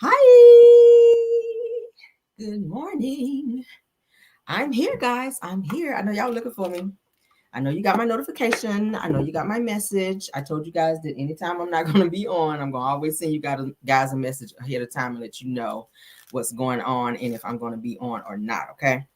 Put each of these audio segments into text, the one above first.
Hi. Good morning. I'm here, guys. I'm here. I know y'all looking for me. I know you got my notification. I know you got my message. I told you guys that anytime I'm not going to be on, I'm going to always send you guys a message ahead of time and let you know what's going on and if I'm going to be on or not. Okay.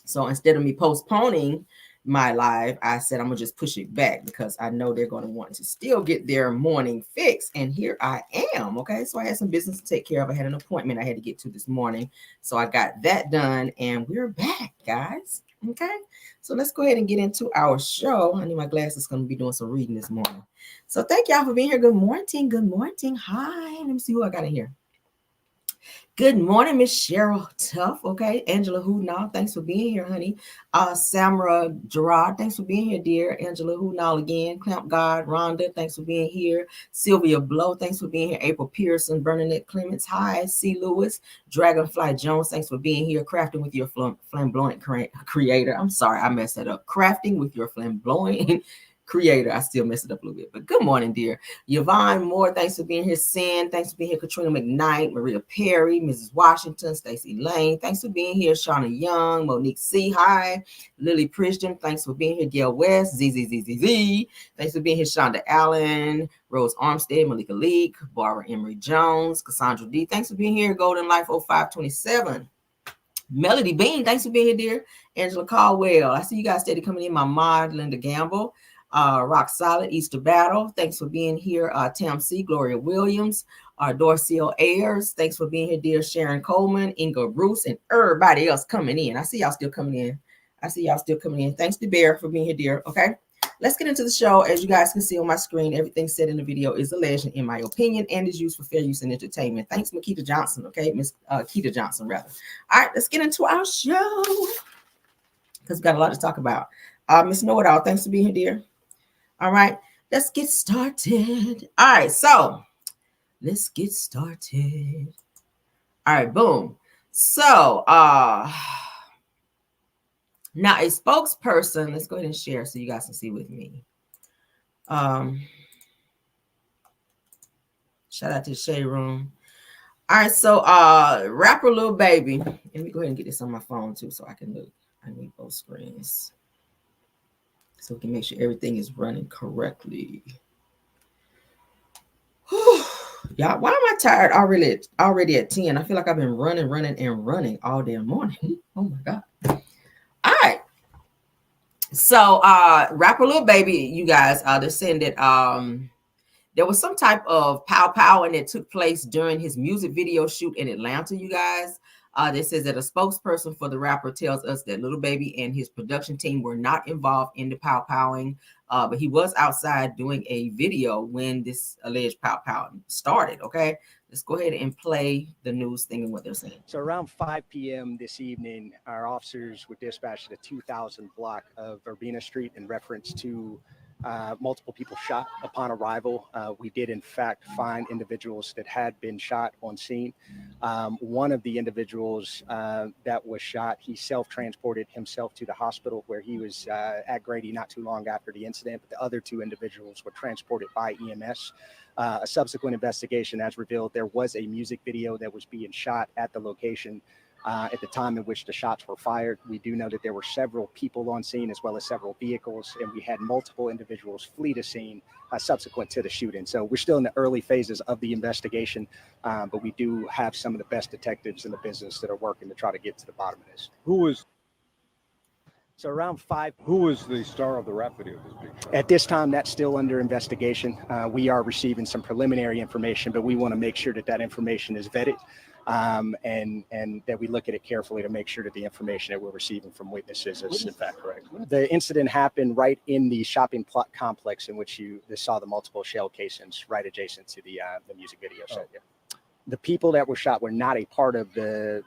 So instead of me postponing my live, I said I'm gonna just push it back because I know they're gonna want to still get their morning fix. And here I am. Okay. So I had some business to take care of. I had an appointment I had to get to this morning. So I got that done and we're back, guys. Okay. So let's go ahead and get into our show. I need my glasses, gonna be doing some reading this morning. So thank y'all for being here. Good morning. Good morning. Hi. Let me see who I got in here. Good morning, Miss Cheryl Tuff. Okay, Angela Hoonall, thanks for being here, honey. Samra Gerard, thanks for being here, dear. Angela Hoonall again. Clamp God, Rhonda, thanks for being here. Sylvia Blow, thanks for being here. April Pearson, Bernadette Clements, hi. C. Lewis, Dragonfly Jones, thanks for being here. Crafting with your flamboyant creator. I'm sorry, I messed that up. Crafting with your flamboyant creator. I still messed it up a little bit, but good morning, dear. Yvonne Moore, thanks for being here. Sin, thanks for being here. Katrina McKnight, Maria Perry, Mrs. Washington, Stacy Lane, thanks for being here. Shauna Young, Monique C, hi. Lily Christian, thanks for being here. Gail West, ZZZZZ, thanks for being here. Shonda Allen, Rose Armstead, Malika Leak, Barbara Emery Jones, Cassandra D, thanks for being here. Golden Life 0527. Melody Bean, thanks for being here, dear. Angela Caldwell, I see you guys steady coming in. My mod, Linda Gamble. Rock Solid, Easter Battle, thanks for being here. Tam C, Gloria Williams, Dorcel Ayers, thanks for being here, dear. Sharon Coleman, Inga Bruce, and everybody else coming in. I see y'all still coming in. Thanks to Bear for being here, dear. Okay, let's get into the show. As you guys can see on my screen, everything said in the video is alleged in my opinion and is used for fair use and entertainment. Thanks, Makita Johnson. Okay, Miss Keita Johnson, rather. All right, let's get into our show because we got a lot to talk about. Miss Know It All, thanks for being here, dear. All right, let's get started. All right, so let's get started. All right, boom. So now a spokesperson, let's go ahead and share so you guys can see with me. Shout out to the Shade Room. All right, so rapper Lil Baby. Let me go ahead and get this on my phone too so I can look. I need both screens so we can make sure everything is running correctly. Y'all, why am I tired already at 10? I feel like I've been running all damn morning. Oh my God. All right. So rapper Lil Baby, you guys, they're saying that there was some type of pow and it took place during his music video shoot in Atlanta, you guys. They says that a spokesperson for the rapper tells us that Lil Baby and his production team were not involved in the pow-powing, but he was outside doing a video when this alleged pow started. Okay, let's go ahead and play the news thing and what they're saying. So around 5 p.m. this evening, our officers were dispatched to the 2000 block of Urbina Street in reference to multiple people shot. Upon arrival, we did in fact find individuals that had been shot on scene. One of the individuals that was shot, he self-transported himself to the hospital where he was at Grady not too long after the incident, but the other two individuals were transported by EMS. A subsequent investigation has revealed there was a music video that was being shot at the location at the time in which the shots were fired. We do know that there were several people on scene as well as several vehicles, and we had multiple individuals flee the scene subsequent to the shooting. So we're still in the early phases of the investigation, but we do have some of the best detectives in the business that are working to try to get to the bottom of this. So around 5. Who was the star of the rap video? At this time, that's still under investigation. We are receiving some preliminary information, but we want to make sure that that information is vetted and that we look at it carefully to make sure that the information that we're receiving from witnesses is in fact correct. The incident happened right in the shopping complex in which you saw the multiple shell casings right adjacent to the music video set. Yeah. The people that were shot were not a part of the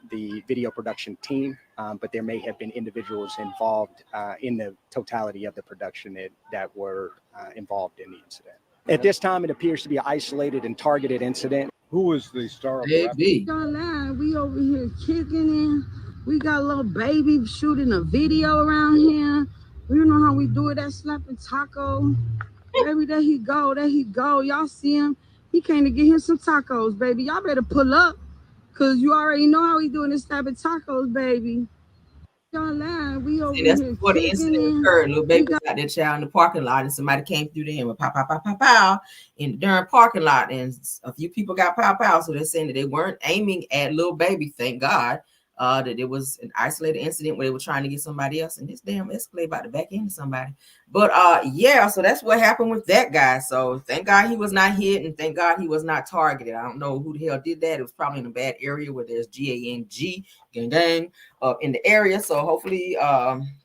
video production team, but there may have been individuals involved in the totality of the production that were involved in the incident. At this time, it appears to be an isolated and targeted incident. Who was the star of the rap video? We over here kicking it. We got a little baby shooting a video around here. You know how we do it, that slapping taco. Baby, there he go. Y'all see him. He came to get him some tacos, baby. Y'all better pull up, cause you already know how he doing this type of tacos, baby. Y'all lying. We over See, that's here before the kicking incident in. occurred. Little We baby was got out there child in the parking lot, and somebody came through there and pow, pow, pow, pow, pow in the darn parking lot, and a few people got pow, pow. So they're saying that they weren't aiming at little baby. Thank God. That it was an isolated incident where they were trying to get somebody else, and this damn Escalade about to back into somebody. But yeah, so that's what happened with that guy. So thank God he was not hit, and thank God he was not targeted. I don't know who the hell did that. It was probably in a bad area where there's GANG gang in the area. So hopefully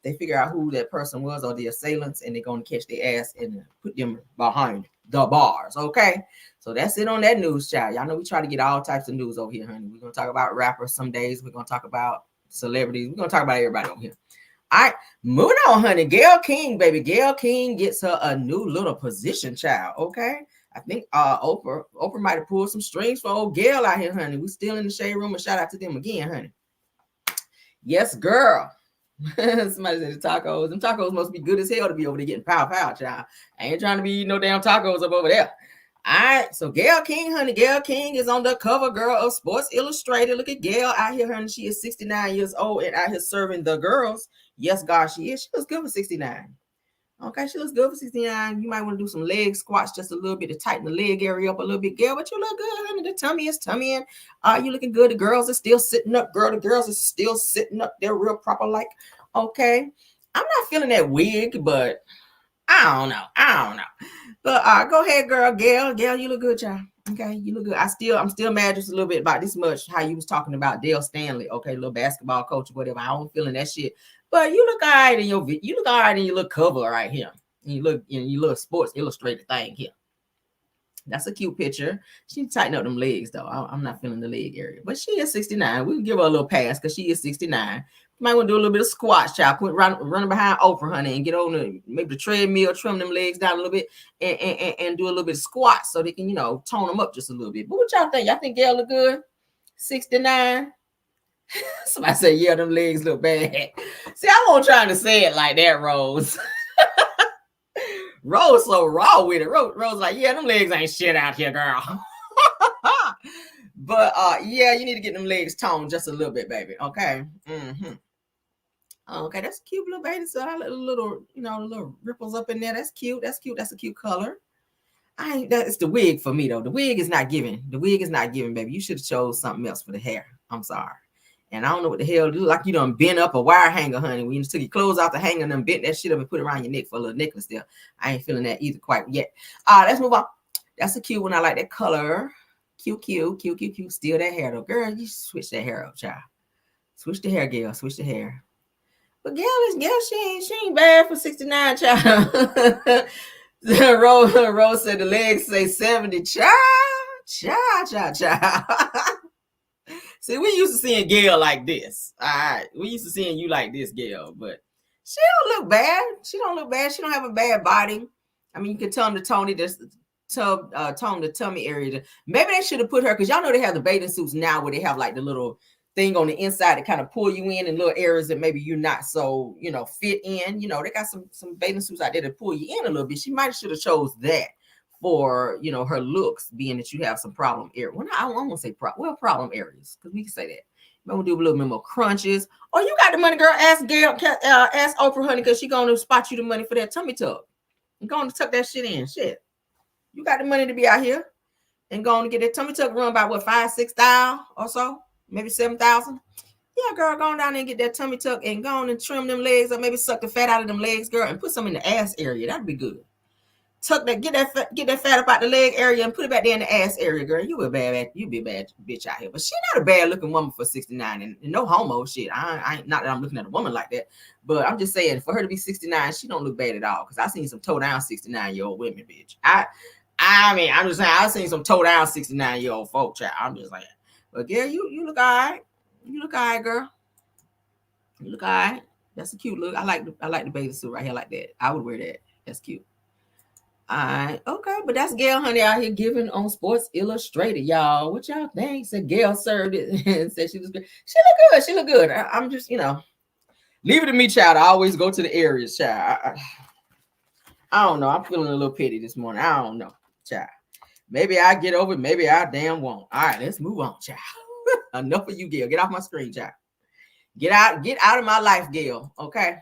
they figure out who that person was or the assailants, and they're going to catch their ass and put them behind the bars. Okay. So that's it on that news, child. Y'all know we try to get all types of news over here, honey. We're going to talk about rappers some days. We're going to talk about celebrities. We're going to talk about everybody over here. All right, moving on, honey. Gayle King, baby. Gayle King gets her a new little position, child. Okay. I think Oprah might have pulled some strings for old Gayle out here, honey. We still in the shade room, and shout out to them again, honey. Yes, girl. Somebody said the tacos. Them tacos must be good as hell to be over there getting pow, child. I ain't trying to be eating no damn tacos up over there. All right, so Gayle King, honey. Gayle King is on the cover, girl, of Sports Illustrated. Look at Gayle out here, honey. She is 69 years old and out here serving the girls. Yes, God, she is. She looks good for 69. Okay, she looks good for 69. You might want to do some leg squats just a little bit to tighten the leg area up a little bit, Gayle, but you look good, honey. The tummy is tummy in. You looking good. The girls are still sitting up, girl. The girls are still sitting up. They're real proper like. Okay. I'm not feeling that wig, but I don't know. But go ahead, girl. Gayle, you look good, child. Okay, you look good. I'm still mad just a little bit about this much. How you was talking about Dale Stanley, okay, little basketball coach or whatever. I don't feeling that shit. But you look all right in your cover right here. And you look Sports Illustrated thing here. That's a cute picture. She tighten up them legs though. I'm not feeling the leg area, but she is 69. We can give her a little pass because she is 69. You might want to do a little bit of squats, child. Put running behind Oprah, honey, and get on maybe the treadmill, trim them legs down a little bit, and do a little bit of squats so they can tone them up just a little bit. But what y'all think? Y'all think Gayle look good? 69. Somebody say, yeah, them legs look bad. See, I won't trying to say it like that, Rose. Rose so raw with it. Rose like, yeah, them legs ain't shit out here, girl. But yeah, you need to get them legs toned just a little bit, baby. Okay. Okay, that's a cute little baby. So I little ripples up in there. That's cute. That's a cute color. That's the wig for me though. The wig is not giving. Baby. You should have chose something else for the hair. I'm sorry. And I don't know what the hell it look like. You done bent up a wire hanger, honey. When you took your clothes out the hanger and then bent that shit up and put it around your neck for a little necklace there. I ain't feeling that either quite yet. Let's move on. That's a cute one. I like that color. Cute. Steal that hair though. Girl, you switch that hair up, child. Switch the hair, Gayle. Switch the hair. But Gayle, she ain't bad for 69, child. Rose said the legs say 70. Child. See, we used to seeing Gayle like this. All right. We used to seeing you like this, Gayle, but she don't look bad. She don't have a bad body. I mean, you can tell them to Tony just tone the tummy area. Maybe they should have put her, because y'all know they have the bathing suits now where they have like the little thing on the inside to kind of pull you in little areas that maybe you're not so, fit in. They got some bathing suits out there to pull you in a little bit. She might should have chose that for, her looks, being that you have some problem areas. Well, I won't say problem areas, because we can say that. Maybe we'll do a little bit more crunches. Oh, you got the money, girl. Ask Oprah, honey, because she's going to spot you the money for that tummy tuck. You're going to tuck that shit in. Shit. You got the money to be out here and going to get that tummy tuck run by what, 5,000-6,000 or so? Maybe 7,000. Yeah, girl, go on down there and get that tummy tuck and go on and trim them legs, or maybe suck the fat out of them legs, girl, and put some in the ass area. That'd be good. Tuck that, get that fat up out the leg area and put it back there in the ass area, girl. You be a bad bitch out here. But she not a bad looking woman for 69, and no homo shit. I ain't, not that I'm looking at a woman like that, but I'm just saying for her to be 69, she don't look bad at all. Because I seen some toe down 69-year-old women, bitch. I mean, I'm just saying I seen some toe down 69-year-old folk, child. I'm just like, but girl, you look all right. You look all right, girl. You look all right. That's a cute look. I like the bathing suit right here like that. I would wear that. That's cute. All right, okay, but that's Gayle, honey, out here giving on Sports Illustrated, y'all. What y'all think? Said Gayle served it and said she was good. She look good. I'm just, leave it to me, child. I always go to the areas, child. I don't know. I'm feeling a little pity this morning. I don't know, child. Maybe I get over it. Maybe I damn won't. All right, let's move on, child. Enough of you, Gail. Get off my screen, child. Get out of my life, Gail. Okay.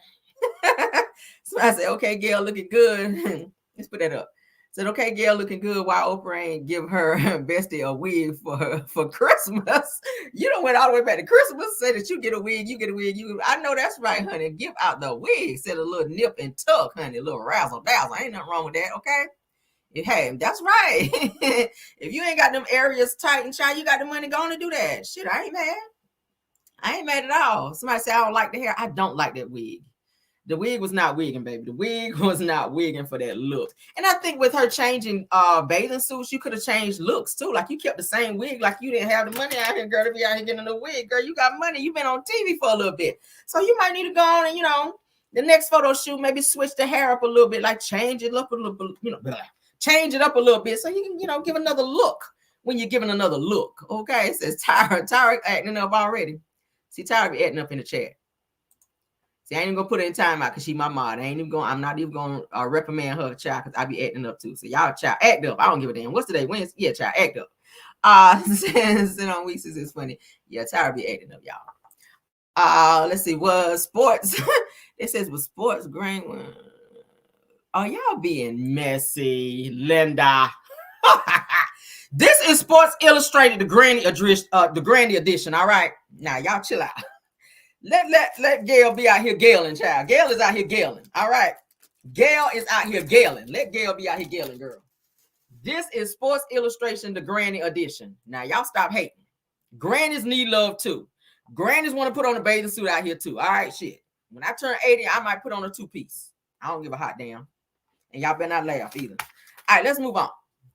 So I said, okay, Gail, looking good. Let's put that up. Said, okay, Gail, looking good. Why Oprah ain't give her bestie a wig for Christmas? You done went all the way back to Christmas. Say that you get a wig, you get a wig. I know that's right, honey. Give out the wig. Said a little nip and tuck, honey. A little razzle dazzle. Ain't nothing wrong with that, okay? Hey, that's right. If you ain't got them areas tight and shiny, you got the money going to do that. Shit, I ain't mad. I ain't mad at all. Somebody say I don't like the hair. I don't like that wig. The wig was not wigging, baby. The wig was not wigging for that look. And I think with her changing bathing suits, you could have changed looks too. Like you kept the same wig, like you didn't have the money out here, girl, to be out here getting a wig. Girl, you got money. You've been on TV for a little bit. So you might need to go on and, you know, the next photo shoot, maybe switch the hair up a little bit, like change it up a little bit, you know, change it up a little bit so you can, you know, give another look when you're giving another look. Okay, it says Tyra acting up already. See, Tyra be acting up in the chat. See, I ain't even gonna put it in timeout because she my mod. I'm not even gonna reprimand her, child, because I be acting up too. So y'all, child, act up. I don't give a damn. What's today? Wednesday? Yeah, child, act up. Sit on weeks is funny. Yeah, Tyra be acting up, y'all. Let's see. Was sports? It says was sports grain. Oh, y'all being messy, Linda. This is Sports Illustrated, the Granny edition. All right, now y'all chill out. Let Gail be out here gailing, child. Gail is out here gailing. All right. Gail is out here gailing. Let Gail be out here gailing, girl. This is Sports Illustration, the Granny edition. Now, y'all stop hating. Grannies need love, too. Grannies want to put on a bathing suit out here, too. All right, shit. When I turn 80, I might put on a two-piece. I don't give a hot damn. And y'all better not laugh either. All right, let's move on.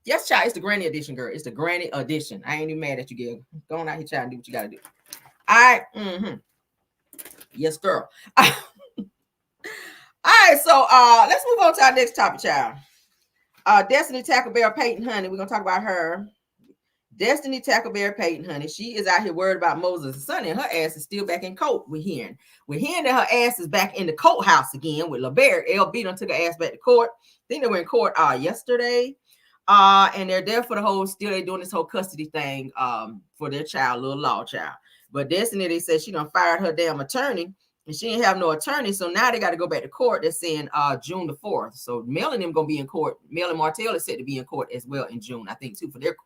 Yes, child, it's the Granny edition, girl. It's the Granny edition. I ain't even mad at you, Gail. Go on out here, child, and do what you got to do. All right. Yes, girl. All right, so let's move on to our next topic, child. Destiny Tackleberry Payton, honey. We're gonna talk about her. Destiny Tackleberry Payton, honey. She is out here worried about Moses' son, and her ass is still back in court. We're hearing that her ass is back in the courthouse again with LeBert. LB done took her ass back to court. I think they were in court yesterday. And they're there for the whole, still they doing this whole custody thing for their child, little law child. But Destiny, they said she done fired her damn attorney, and she didn't have no attorney. So now they got to go back to court. They're saying June the 4th. So Mel and them going to be in court. Mel and Martell is set to be in court as well in June, I think, too, for their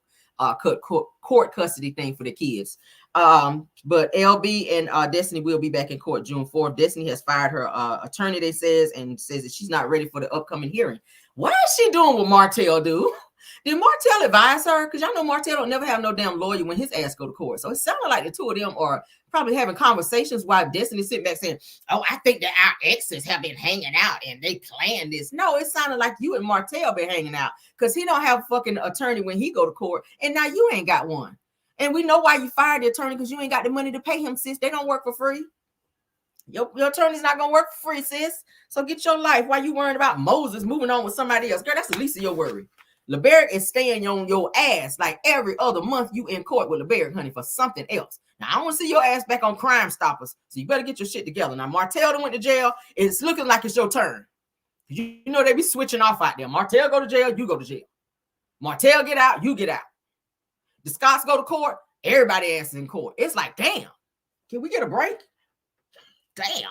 court custody thing for the kids. But LB and Destiny will be back in court June 4th. Destiny has fired her attorney, they says, and says that she's not ready for the upcoming hearing. What is she doing with Martell, dude? Did Martell advise her? Because y'all know Martell don't never have no damn lawyer when his ass go to court. So it sounded like the two of them are probably having conversations while Destiny sitting back saying, oh, I think that our exes have been hanging out and they planned this. No, it sounded like you and Martell been hanging out because he don't have a fucking attorney when he go to court. And now you ain't got one. And we know why you fired the attorney, because you ain't got the money to pay him, sis. They don't work for free. Your attorney's not going to work for free, sis. So get your life. Why you worrying about Moses moving on with somebody else? Girl, that's the least of your worry. LeBert is staying on your ass like every other month you in court with LeBert, honey, for something else. Now, I want to see your ass back on Crime Stoppers, so you better get your shit together. Now, Martell done went to jail. It's looking like it's your turn. You know they be switching off out there. Martell go to jail, you go to jail. Martell get out, you get out. The Scotts go to court, everybody ass is in court. It's like, damn, can we get a break? Damn.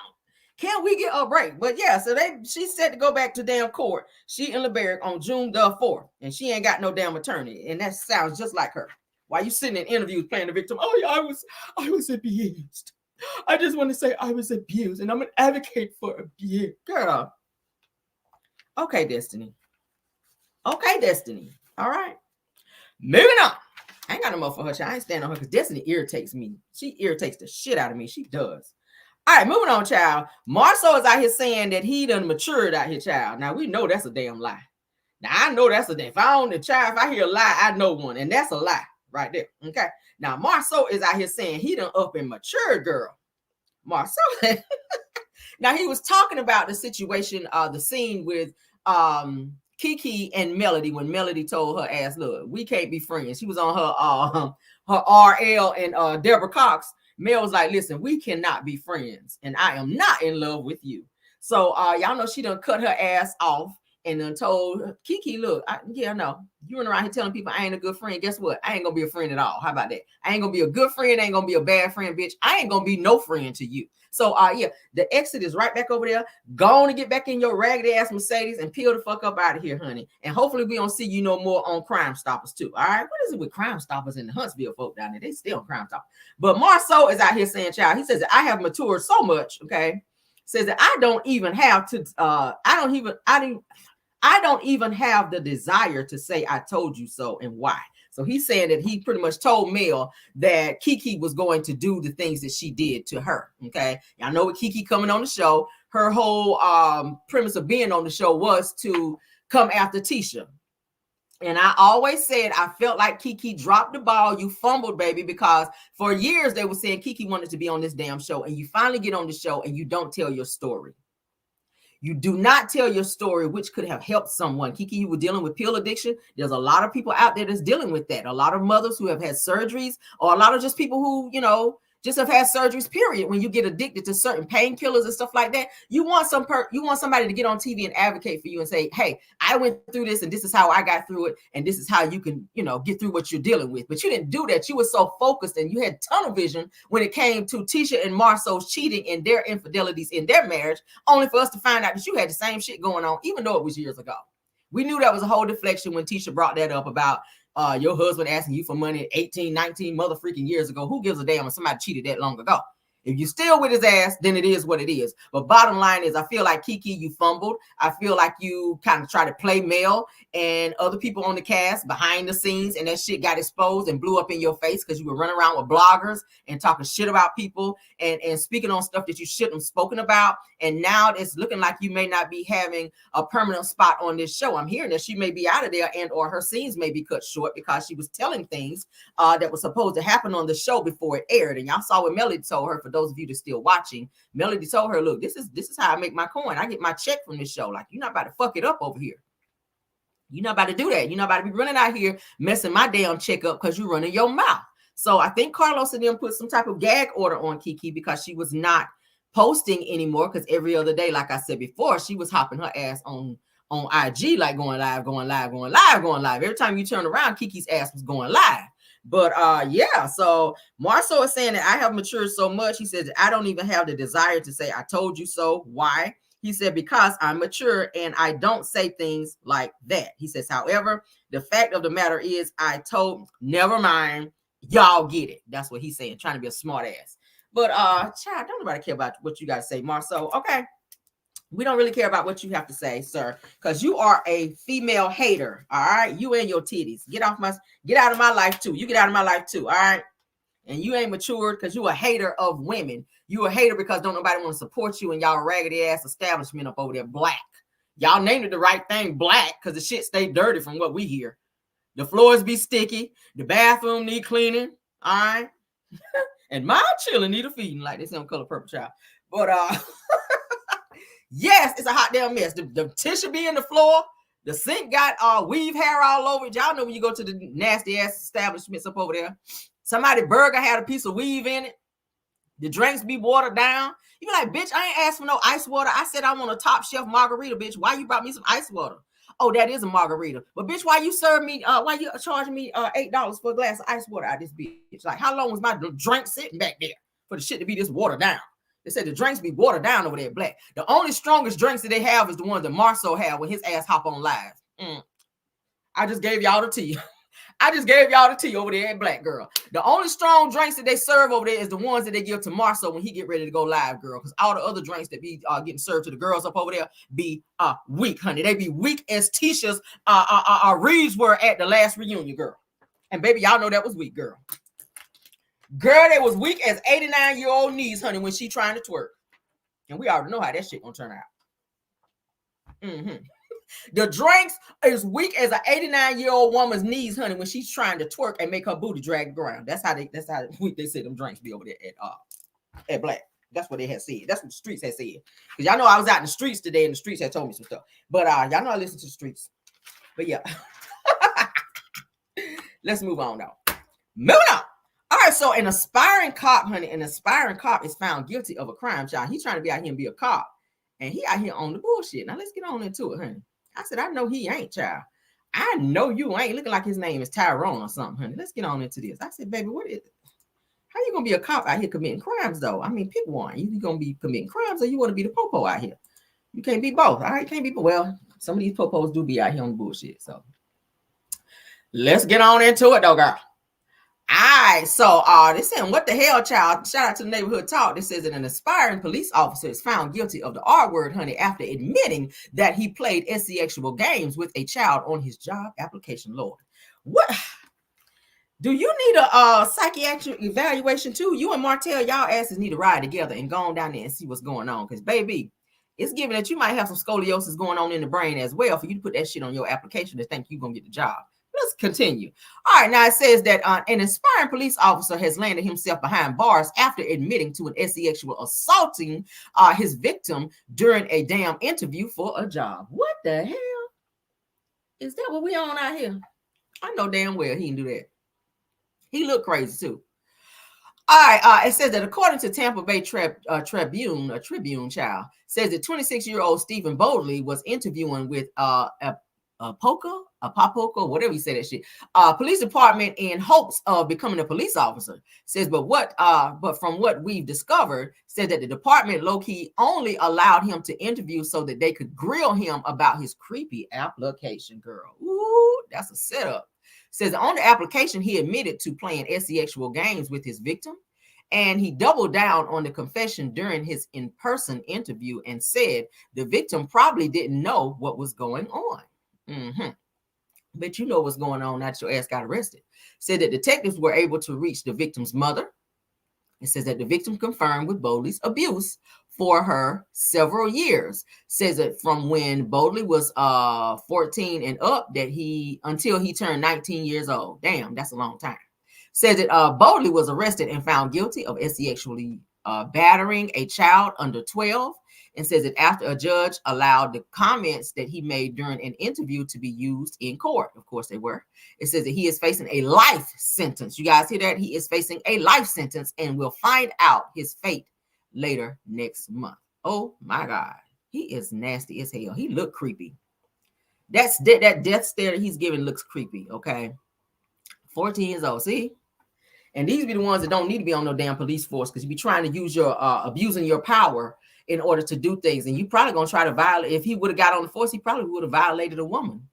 Can we get a break? But yeah, so she's set to go back to damn court. She and LeBert on June the 4th, and she ain't got no damn attorney. And that sounds just like her. While you sitting in interviews playing the victim, oh yeah, I was abused. I just want to say I was abused, and I'm an advocate for abuse. Girl. Okay, Destiny. Okay, Destiny. All right. Moving on. I ain't got no more for her. I ain't standing on her because Destiny irritates me. She irritates the shit out of me. She does. All right, moving on, child. Marceau is out here saying that he done matured out here, child. Now, we know that's a damn lie. Now, I know that's a damn. If I hear a lie, I know one. And that's a lie right there. Okay. Now, Marceau is out here saying he done up and matured, girl. Marceau. Now, he was talking about the situation, the scene with Kiki and Melody when Melody told her ass, look, we can't be friends. She was on her RL and Deborah Cox. Mel was like, listen, we cannot be friends, and I am not in love with you. So y'all know she done cut her ass off, and then told Kiki, look, I know you run around here telling people I ain't a good friend. Guess what? I ain't gonna be a friend at all. How about that? I ain't gonna be a good friend. I ain't gonna be a bad friend, bitch. I ain't gonna be no friend to you. So yeah, the exit is right back over there. Go on and get back in your raggedy ass Mercedes and peel the fuck up out of here, honey. And hopefully we don't see you no more on Crime Stoppers too. All right, what is it with Crime Stoppers and the Huntsville folk down there? They still on Crime Stoppers. But Marceau is out here saying, child, he says that I have matured so much. Okay, says that I don't even have to. I don't even have the desire to say I told you so and why. So he's saying that he pretty much told Mel that Kiki was going to do the things that she did to her. Okay. Y'all know with Kiki coming on the show, her whole premise of being on the show was to come after Tisha. And I always said, I felt like Kiki dropped the ball. You fumbled, baby, because for years they were saying Kiki wanted to be on this damn show. And you finally get on the show and you don't tell your story. You do not tell your story, which could have helped someone. Kiki, you were dealing with pill addiction. There's a lot of people out there that's dealing with that. A lot of mothers who have had surgeries, or a lot of just people who, just have had surgeries, period. When you get addicted to certain painkillers and stuff like that, you want somebody to get on TV and advocate for you and say, hey, I went through this and this is how I got through it. And this is how you can, get through what you're dealing with. But you didn't do that. You were so focused and you had tunnel vision when it came to Tisha and Marceau's cheating and their infidelities in their marriage, only for us to find out that you had the same shit going on, even though it was years ago. We knew that was a whole deflection when Tisha brought that up about your husband asking you for money 18, 19 mother freaking years ago. Who gives a damn if somebody cheated that long ago? If you still with his ass, then it is what it is. But bottom line is, I feel like Kiki, you fumbled. I feel like you kind of try to play Mel and other people on the cast behind the scenes, and that shit got exposed and blew up in your face because you were running around with bloggers and talking shit about people and speaking on stuff that you shouldn't have spoken about. And now it's looking like you may not be having a permanent spot on this show. I'm hearing that she may be out of there, and or her scenes may be cut short because she was telling things that was supposed to happen on the show before it aired. And y'all saw what Melody told her. For those of you that's still watching, Melody told her, look, this is how I make my coin. I get my check from this show. Like, you're not about to fuck it up over here. You're not about to do that. You're not about to be running out here messing my damn check up because you're running your mouth. So I think Carlos and them put some type of gag order on Kiki because she was not posting anymore, because every other day, like I said before, she was hopping her ass on IG, like going live. Every time you turn around, Kiki's ass was going live. But yeah, so Marceau is saying that I have matured so much. He says I don't even have the desire to say I told you so. Why? He said, because I'm mature and I don't say things like that. He says, however, the fact of the matter is never mind. Y'all get it. That's what he's saying, trying to be a smart ass. But child, don't nobody care about what you got to say, Marceau. Okay. We don't really care about what you have to say, sir, because you are a female hater. All right. You and your titties. Get out of my life too. You get out of my life too. All right. And you ain't matured because you a hater of women. You a hater because don't nobody want to support you and y'all raggedy ass establishment up over there, Black. Y'all named it the right thing, Black, because the shit stay dirty from what we hear. The floors be sticky. The bathroom need cleaning. All right. And my children need a feeding, like this Color Purple child. But yes, it's a hot damn mess. The tissue be in the floor. The sink got weave hair all over it. Y'all know when you go to the nasty ass establishments up over there, somebody burger had a piece of weave in it. The drinks be watered down. You be like, bitch, I ain't asked for no ice water. I said I want a top shelf margarita, bitch. Why you brought me some ice water? Oh, that is a margarita. But bitch, why you serve me? Why you charging me $8 for a glass of ice water out this bitch? Like, how long was my drink sitting back there for the shit to be this watered down? They said the drinks be watered down over there, Black. The only strongest drinks that they have is the ones that Marceau had when his ass hop on live. I just gave y'all the tea. I just gave y'all the tea over there at Black, girl. The only strong drinks that they serve over there is the ones that they give to Marceau when he get ready to go live, girl. Because all the other drinks that be getting served to the girls up over there be weak, honey. They be weak as Tisha's reeds were at the last reunion, girl. And baby, y'all know that was weak, girl. Girl, that was weak as 89-year-old knees, honey, when she trying to twerk. And we already know how that shit gonna turn out. The drinks is weak as an 89-year-old woman's knees, honey, when she's trying to twerk and make her booty drag the ground. That's how weak they said them drinks be over there at Black. That's what they had said. That's what the streets had said. Because y'all know I was out in the streets today and the streets had told me some stuff. But y'all know I listen to the streets. But yeah. Let's move on now. Moving on. All right, so an aspiring cop, honey, is found guilty of a crime, child. He's trying to be out here and be a cop. And he out here on the bullshit. Now let's get on into it, honey. I said, I know he ain't, child. I know you ain't. Looking like his name is Tyrone or something, honey. Let's get on into this. I said, baby, what is it? How you gonna be a cop out here committing crimes, though? I mean, pick one. You gonna be committing crimes, or you want to be the popo out here? You can't be both. All right, can't be. Well, some of these popos do be out here on bullshit. So let's get on into it, though, girl. All right, so they saying, what the hell, child? Shout out to the neighborhood talk. This says that an aspiring police officer is found guilty of the R word, honey, after admitting that he played sexual games with a child on his job application. Lord, what? Do you need a psychiatric evaluation too? You and Martell, y'all asses need to ride together and go on down there and see what's going on. Because, baby, it's given that you might have some scoliosis going on in the brain as well for you to put that shit on your application to think you're going to get the job. Let's continue. All right, now it says that an aspiring police officer has landed himself behind bars after admitting to an sexual assaulting his victim during a damn interview for a job. What the hell? Is that what we on out here? I know damn well he didn't do that. He looked crazy too. All right, it says that according to Tampa Bay Tribune, a Tribune child, says that 26-year-old Stephen Bodley was interviewing with Papoca, whatever you say that shit, police department in hopes of becoming a police officer. Says, but from what we've discovered, said that the department low-key only allowed him to interview so that they could grill him about his creepy application, girl. Ooh, that's a setup. Says on the application, he admitted to playing sexual games with his victim, and he doubled down on the confession during his in-person interview and said the victim probably didn't know what was going on. But you know what's going on, not your ass got arrested. Said that detectives were able to reach the victim's mother. It says that the victim confirmed with Bodley's abuse for her several years. Says that from when Bodley was 14 and up, that until he turned 19 years old. Damn, that's a long time. Says that Bodley was arrested and found guilty of sexually battering a child under 12. And says that after a judge allowed the comments that he made during an interview to be used in court. Of course they were. It says that he is facing a life sentence. You guys hear that? He is facing a life sentence and will find out his fate later next month. Oh my God. He is nasty as hell. He looked creepy. That death stare that he's giving looks creepy. Okay. 14 years old. See? And these be the ones that don't need to be on no damn police force, because you be trying to use your abusing your power in order to do things. And you probably gonna try to violate. If he would have got on the force, he probably would have violated a woman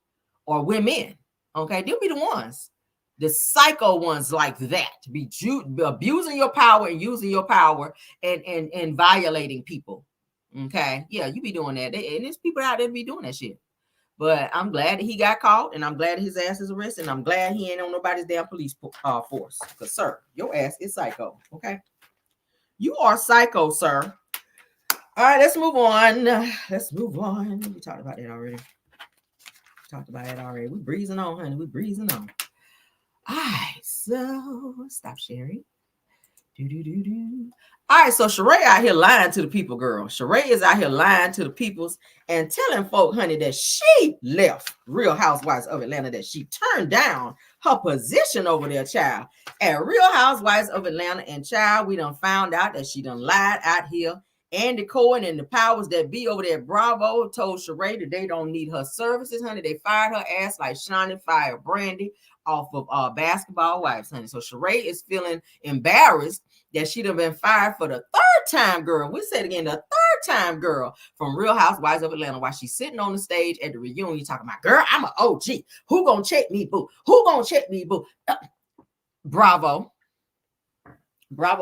or women. Okay, they'll be the ones, the psycho ones like that, to be abusing your power and using your power and violating people. Okay, yeah, you be doing that. And there's people out there be doing that shit. But I'm glad that he got caught, and I'm glad his ass is arrested, and I'm glad he ain't on nobody's damn police force. Because, sir, your ass is psycho. Okay, you are psycho, sir. All right, let's move on. We talked about that already. We're breezing on, honey. We're breezing on. All right, so stop sharing. All right, so Sheree out here lying to the people, girl. Sheree is out here lying to the peoples and telling folk, honey, that she left Real Housewives of Atlanta, that she turned down her position over there, child. At Real Housewives of Atlanta, and child, we done found out that she done lied out here. Andy Cohen and the powers that be over there at Bravo told Sheree that they don't need her services, honey. They fired her ass like Shawnee fired Brandy off of Basketball Wives, honey. So Sheree is feeling embarrassed that she'd have been fired for the third time, girl. We said again, the third time, girl, from Real Housewives of Atlanta, while she's sitting on the stage at the reunion talking about, girl, I'm an OG. Who gonna check me, boo? Who gonna check me, boo? Bravo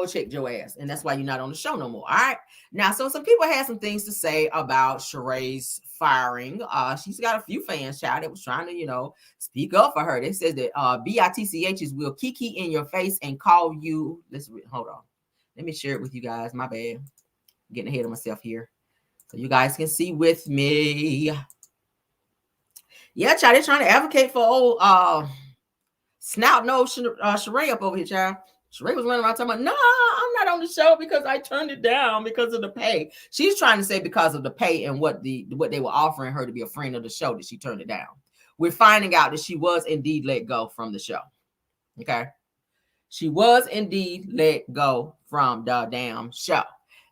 checked your ass, and that's why you're not on the show no more. All right. Now, so some people had some things to say about Sheree's firing. She's got a few fans, child, that was trying to, speak up for her. They said that BITCHs will kiki in your face and call you. Hold on. Let me share it with you guys. My bad. I'm getting ahead of myself here, so you guys can see with me. Yeah, child, they're trying to advocate for old snout nose Sheree up over here, child. Sheree was running around talking about, no, I'm not on the show because I turned it down because of the pay. She's trying to say because of the pay and what they were offering her to be a friend of the show that she turned it down. We're finding out that she was indeed let go from the show. Okay. She was indeed let go from the damn show.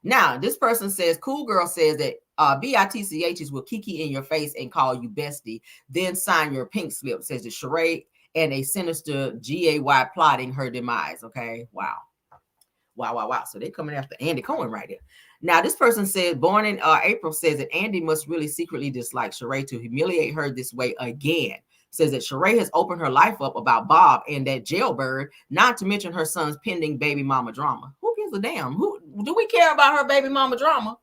Now, this person says, Cool Girl says that BITCHs will kiki in your face and call you bestie, then sign your pink slip, says the Sheree and a sinister GAY plotting her demise. Okay, wow. So they're coming after Andy Cohen right there. Now, this person said, born in April, says that Andy must really secretly dislike Sheree to humiliate her this way again. Says that Sheree has opened her life up about Bob and that jailbird, not to mention her son's pending baby mama drama. Who gives a damn? Who do we care about her baby mama drama?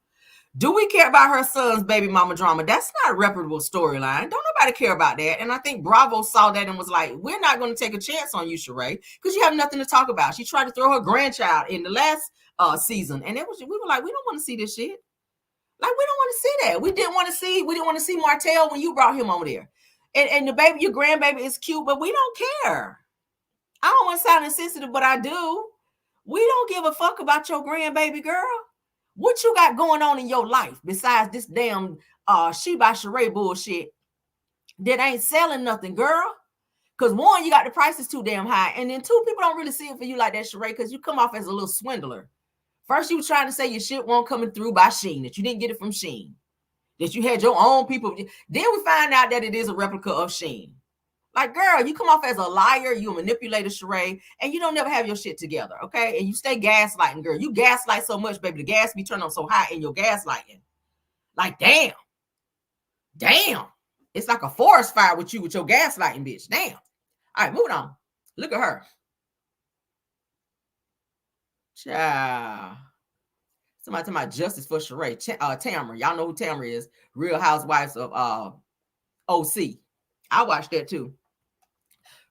Do we care about her son's baby mama drama? That's not a reputable storyline. Don't nobody care about that. And I think Bravo saw that and was like, we're not going to take a chance on you, Sheree, because you have nothing to talk about. She tried to throw her grandchild in the last season. And we were like, we don't want to see this shit. Like, we don't want to see that. We didn't want to see Martell when you brought him over there. And the baby, your grandbaby is cute, but we don't care. I don't want to sound insensitive, but I do. We don't give a fuck about your grandbaby, girl. What you got going on in your life besides this damn She by Sheree bullshit that ain't selling nothing, girl? Because one, you got the prices too damn high. And then two, people don't really see it for you like that, Sheree, because you come off as a little swindler. First, you were trying to say your shit won't coming through by Shein, that you didn't get it from Shein, that you had your own people. Then we find out that it is a replica of Shein. Like, girl, you come off as a liar, you a manipulator, Sheree, and you don't never have your shit together, okay? And you stay gaslighting, girl. You gaslight so much, baby. The gas be turned on so high in your gaslighting. Like, damn. It's like a forest fire with you with your gaslighting, bitch. Damn. All right, moving on. Look at her. Child. Somebody talking about justice for Sheree. Tamara. Y'all know who Tamara is. Real Housewives of OC. I watched that too.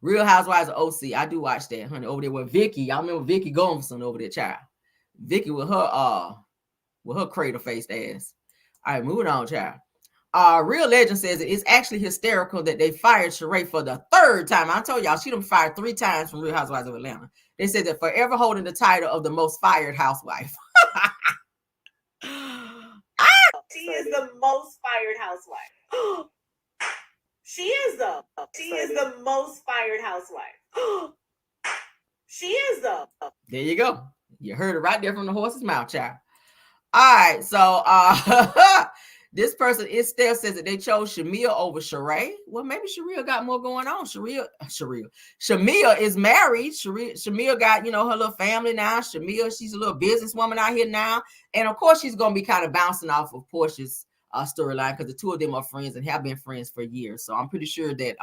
Real Housewives of OC. I do watch that, honey. Over there with Vicky. Y'all remember Vicky Gomerson over there, child. Vicky with her cradle-faced ass. All right, moving on, child. Real Legend says it's actually hysterical that they fired Sheree for the third time. I told y'all she done fired 3 times from Real Housewives of Atlanta. They said that forever holding the title of the most fired housewife. She is the most fired housewife. She is the most fired housewife. She is the. There you go. You heard it right there from the horse's mouth, child. All right, so this person Estelle says that they chose Shamia over Sheree. Well, maybe Shamia got more going on. Shamia is married. Shamia got, her little family now. Shamia, she's a little businesswoman out here now. And of course, she's going to be kind of bouncing off of Portia's storyline because the two of them are friends and have been friends for years. So I'm pretty sure that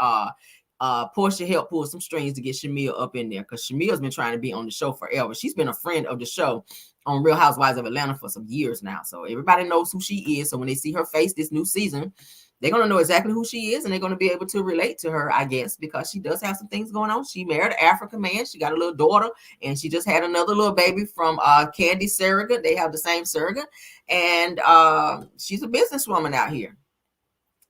Portia helped pull some strings to get Shamia up in there because Shamia's been trying to be on the show forever. She's been a friend of the show on Real Housewives of Atlanta for some years now. So everybody knows who she is. So when they see her face this new season, they're going to know exactly who she is and they're going to be able to relate to her, I guess, because she does have some things going on. She married an African man. She got a little daughter and she just had another little baby from Candy surrogate. They have the same surrogate. And she's a businesswoman out here.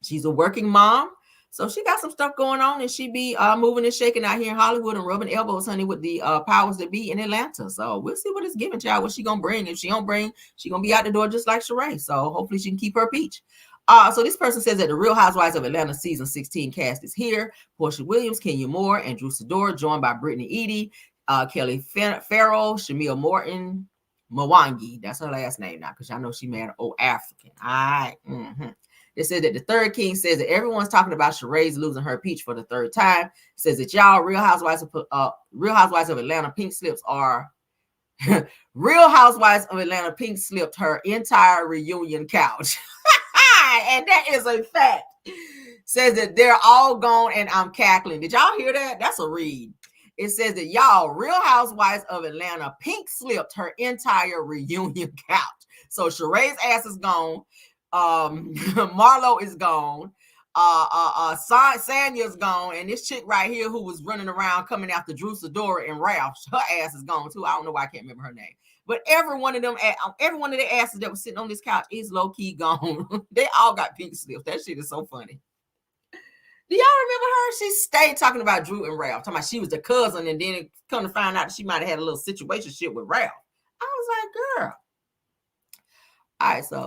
She's a working mom. So she got some stuff going on and she be moving and shaking out here in Hollywood and rubbing elbows, honey, with the powers that be in Atlanta. So we'll see what it's giving, child, what she going to bring. If she don't bring, she going to be out the door just like Sheree. So hopefully she can keep her peach. So this person says that the Real Housewives of Atlanta season 16 cast is here. Portia Williams, Kenya Moore, and Drew Sidor, joined by Brittany Edie, Kelly Farrell, Shamia Morton, Mwangi. That's her last name now because y'all know she married an old African. All right. Mm-hmm. It said that the third king says that everyone's talking about Sheree's losing her peach for the third time. It says that y'all Real Housewives of Atlanta pink slips are Real Housewives of Atlanta pink slipped her entire reunion couch. And that is a fact. Says that they're all gone and I'm cackling. Did y'all hear that? That's a read. It says that y'all Real Housewives of Atlanta pink slipped her entire reunion couch. So Sheree's ass is gone. Marlo is gone. Sanya's gone, and this chick right here who was running around coming after Drew Sidora and Ralph, her ass is gone too. I don't know why I can't remember her name, but every one of their asses that was sitting on this couch is low key gone. They all got pink slips. That shit is so funny. Do y'all remember her? She stayed talking about Drew and Ralph, talking about she was the cousin, and then come to find out that she might have had a little situationship with Ralph. I was like, girl. All right, so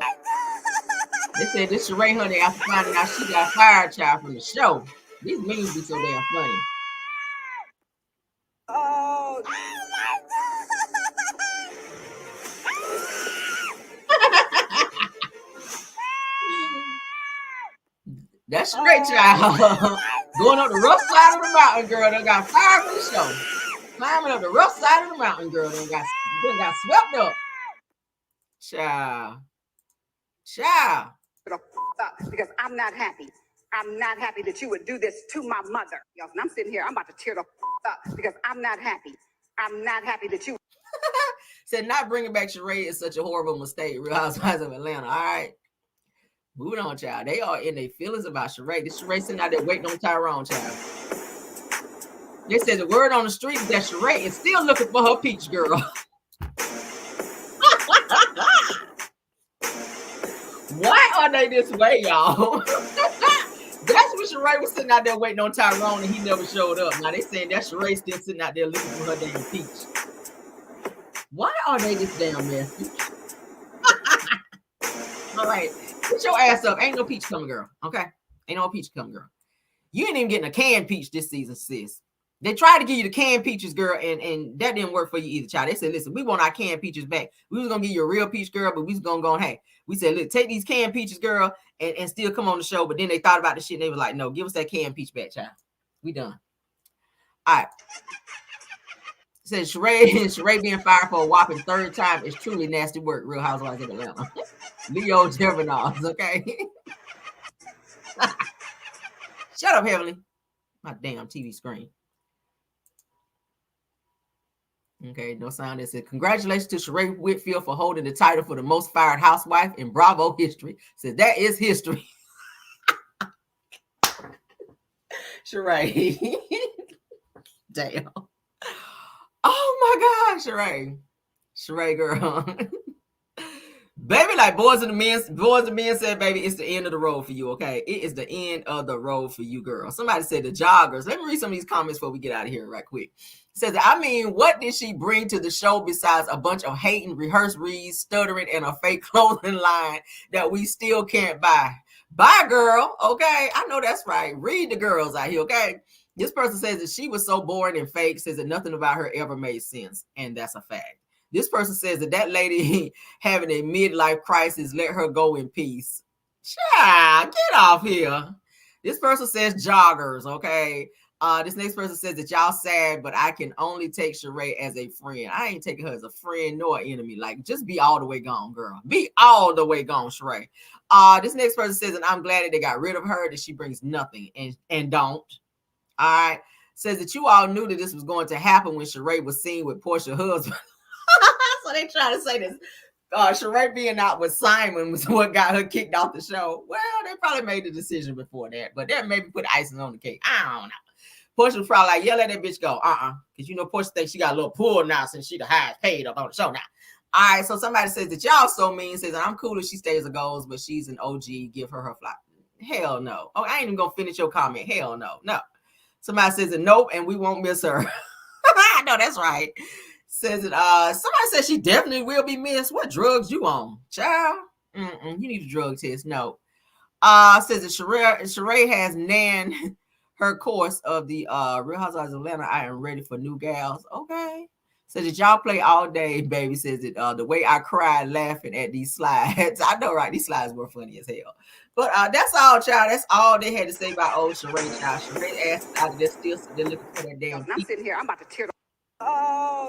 they said this Sheree honey after finding out she got fired, child, from the show. These memes be so damn funny. Oh. That's Sheree, child. Going up the rough side of the mountain, girl. They got fired for the show. Climbing up the rough side of the mountain, girl. They got swept up. Child. Because I'm not happy. I'm not happy that you would do this to my mother. And I'm sitting here, I'm about to tear the up because I'm not happy. I'm not happy that you said not bringing back Sheree is such a horrible mistake. Real Housewives of Atlanta. All right. Moving on, child. They are in their feelings about Sheree. This Sheree sitting out there waiting on Tyrone, child. They said the word on the street is that Sheree is still looking for her peach girl. Why are they this way, y'all? That's what Sheree was sitting out there waiting on Tyrone and he never showed up. Now they saying that Sheree still sitting out there looking for her damn peach. Why are they this damn messy? All right, put your ass up. Ain't no peach coming, girl. Okay? Ain't no peach coming, girl. You ain't even getting a canned peach this season, sis. They tried to give you the canned peaches, girl, and that didn't work for you either, child. They said, listen, we want our canned peaches back. We was going to give you a real peach, girl, but we was going to go, hey, we said, look, take these canned peaches, girl, and still come on the show. But then they thought about the shit, and they were like, no, give us that canned peach back, child. We done. All right. Says Sheree being fired for a whopping third time is truly nasty work, Real Housewives of Atlanta. Leo Jevernals, okay? Shut up, Heavenly. My damn TV screen. Okay, no sound that said, congratulations to Sheree Whitfield for holding the title for the most fired housewife in Bravo history. Says that is history. Sheree. Damn. Oh my God, Sheree. Sheree, girl. Baby, like boys and men said, baby, it's the end of the road for you, okay? It is the end of the road for you, girl. Somebody said the joggers. Let me read some of these comments before we get out of here right quick. It says, I mean, what did she bring to the show besides a bunch of hating, rehearsed reads, stuttering, and a fake clothing line that we still can't buy? Bye, girl, okay? I know that's right. Read the girls out here, okay? This person says that she was so boring and fake, says that nothing about her ever made sense, and that's a fact. This person says that lady having a midlife crisis, let her go in peace. Child, get off here. This person says joggers, okay? This next person says that y'all sad, but I can only take Sheree as a friend. I ain't taking her as a friend nor an enemy. Like, just be all the way gone, girl. Be all the way gone, Sheree. This next person says that I'm glad that they got rid of her, that she brings nothing and don't. All right. Says that you all knew that this was going to happen when Sheree was seen with Portia's husband. So they try to say this. Sheree being out with Simon was what got her kicked off the show. Well, they probably made the decision before that, but that maybe put icing on the cake. I don't know. Portia was probably like, yeah, let that bitch go. Because you know, Portia thinks she got a little pull now since she the highest paid up on the show now. All right, so somebody says that y'all so mean, says that I'm cool if she stays or goes, but she's an OG, give her flop. Hell no. Oh, I ain't even gonna finish your comment. Hell no. No. Somebody says that nope, and we won't miss her. I know that's right. Says it. Somebody says she definitely will be missed. What drugs you on, child? You need a drug test. No. Says that Sheree has nan her course of the Real Housewives of Atlanta. I am ready for new gals. Okay. Says that y'all play all day, baby. Says that the way I cried laughing at these slides. I know, right? These slides were funny as hell. But that's all, child. That's all they had to say about old Sheree, child. Sheree asked out there still looking for that damn. I'm sitting here, I'm about to tear the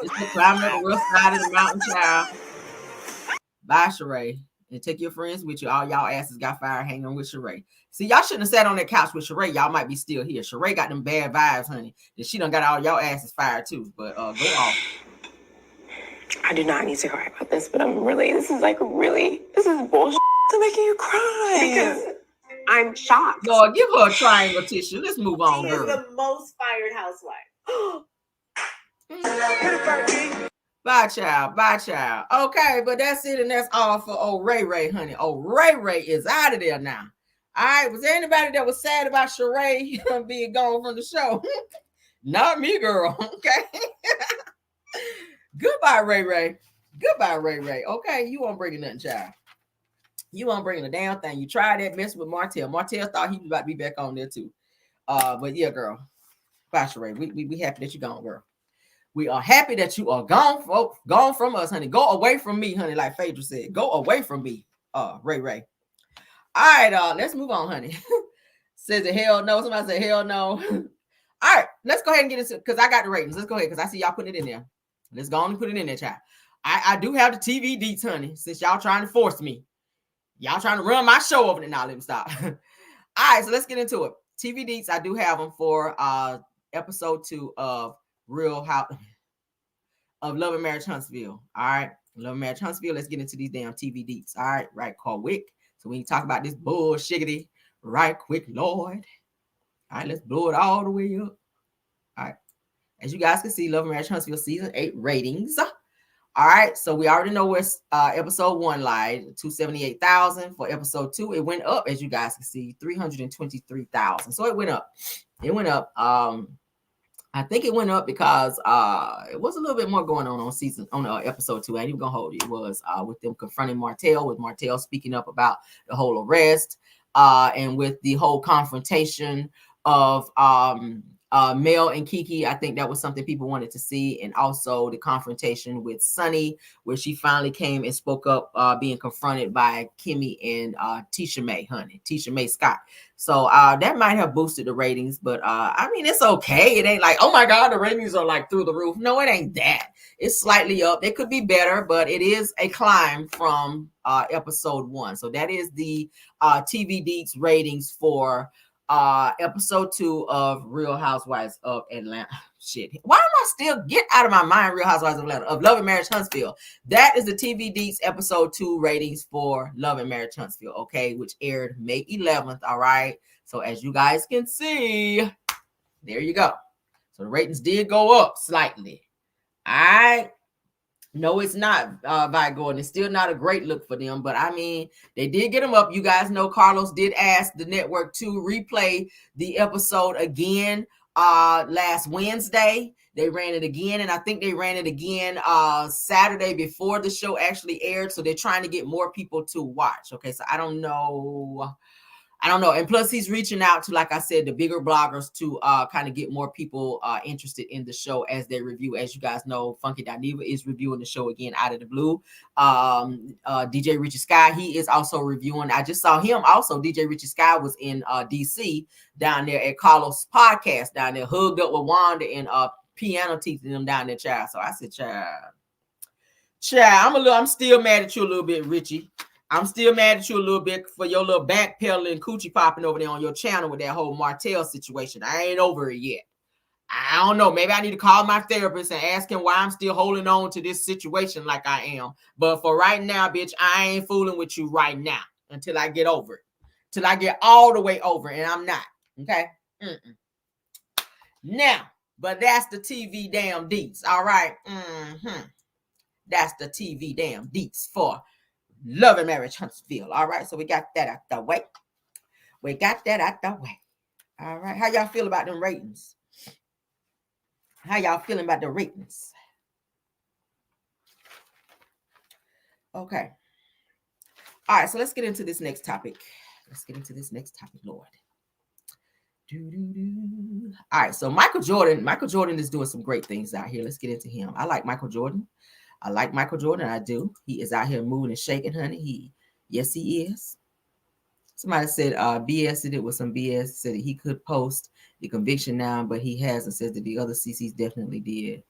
Just climbing up the rough side of the mountain, child. Bye, Sheree. And take your friends with you. All y'all asses got fired hanging with Sheree. See, y'all shouldn't have sat on that couch with Sheree. Y'all might be still here. Sheree got them bad vibes, honey. That she done got all y'all asses fired too. But go off. I do not need to cry about this, but this is bullshit to making you cry. Because I'm shocked. Lord, give her a triangle tissue. Let's move on, girl. She is the most fired housewife. Bye, child. Bye, child. Okay, but that's it, and that's all for old Ray Ray, honey. Old Ray Ray is out of there now. All right, was there anybody that was sad about Sheree being gone from the show? Not me, girl. Okay. Goodbye, Ray Ray. Goodbye, Ray Ray. Okay, you won't bring nothing, child. You won't bring a damn thing. You tried that mess with Martell. Martell thought he was about to be back on there too. But yeah, girl. Bye, Sheree. We happy that you're gone, girl. We are happy that you are gone from us, honey. Go away from me, honey, like Phaedra said. Go away from me, Ray Ray. All right, let's move on, honey. Says it hell no. Somebody said hell no. All right, let's go ahead and get into, because I got the ratings. Let's go ahead, because I see y'all putting it in there. Let's go on and put it in there, child. I do have the TV deets, honey, since y'all trying to force me. Y'all trying to run my show over there. Now let me stop. All right, so let's get into it. TV deets, I do have them for episode 2 of Real House of Love and Marriage Huntsville. All right, Love and Marriage Huntsville. Let's get into these damn TV deets. All right, right quick. So when you talk about this bullshiggity, right quick, Lord. All right, let's blow it all the way up. All right. As you guys can see, Love and Marriage Huntsville season 8 ratings. All right. So we already know where episode 1 lied, 278,000. For episode 2, it went up, as you guys can see, 323,000. So it went up. It went up. I think it went up because it was a little bit more going on episode 2. I ain't even gonna hold you. It was with them confronting Martell, with Martell speaking up about the whole arrest, and with the whole confrontation of Mel and Kiki. I think that was something people wanted to see, and also the confrontation with Sunny, where she finally came and spoke up, being confronted by Kimmy and Tisha May Scott. So that might have boosted the ratings, but I mean, it's okay. It ain't like, oh my God, the ratings are like through the roof. No, it ain't that. It's slightly up. They could be better, but it is a climb from episode 1. So that is the TV Deets ratings for episode 2 of Real Housewives of Atlanta. Shit, why am I still, get out of my mind, Real Housewives of Atlanta, of Love and Marriage Huntsville? That is the TV Deets episode 2 ratings for Love and Marriage Huntsville, okay, which aired May 11th. All right, so as you guys can see, there you go. So the ratings did go up slightly. All right. No, it's not Vi Gordon. It's still not a great look for them, but I mean, they did get them up. You guys know Carlos did ask the network to replay the episode again last Wednesday. They ran it again, and I think they ran it again Saturday before the show actually aired. So they're trying to get more people to watch. Okay, so I don't know. And plus he's reaching out to, like I said, the bigger bloggers to kind of get more people interested in the show as they review. As you guys know, Funky Dineva is reviewing the show again out of the blue. DJ Richie Sky, he is also reviewing. I just saw him also. DJ Richie Sky was in DC down there at Carlos' podcast down there, hugged up with Wanda and piano teaching them down there, child. So I said, child, I'm still mad at you a little bit, Richie. I'm still mad at you a little bit for your little backpedaling coochie popping over there on your channel with that whole Martell situation. I ain't over it yet. I don't know. Maybe I need to call my therapist and ask him why I'm still holding on to this situation like I am. But for right now, bitch, I ain't fooling with you right now until I get over it. Till I get all the way over it, and I'm not. Okay? Now, but that's the TV damn deets. All right? That's the TV damn deets for Love and Marriage Huntsville. All right, so we got that out the way. All right, how y'all feel about them ratings? How y'all feeling about the ratings? Okay. All right, so let's get into this next topic. Lord. All right, so Michael Jordan is doing some great things out here. Let's get into him. I like Michael Jordan. I do. He is out here moving and shaking, honey. Yes, he is. Somebody said BS did it with some BS. Said that he could post the conviction now, but he hasn't. Said that the other CCs definitely did.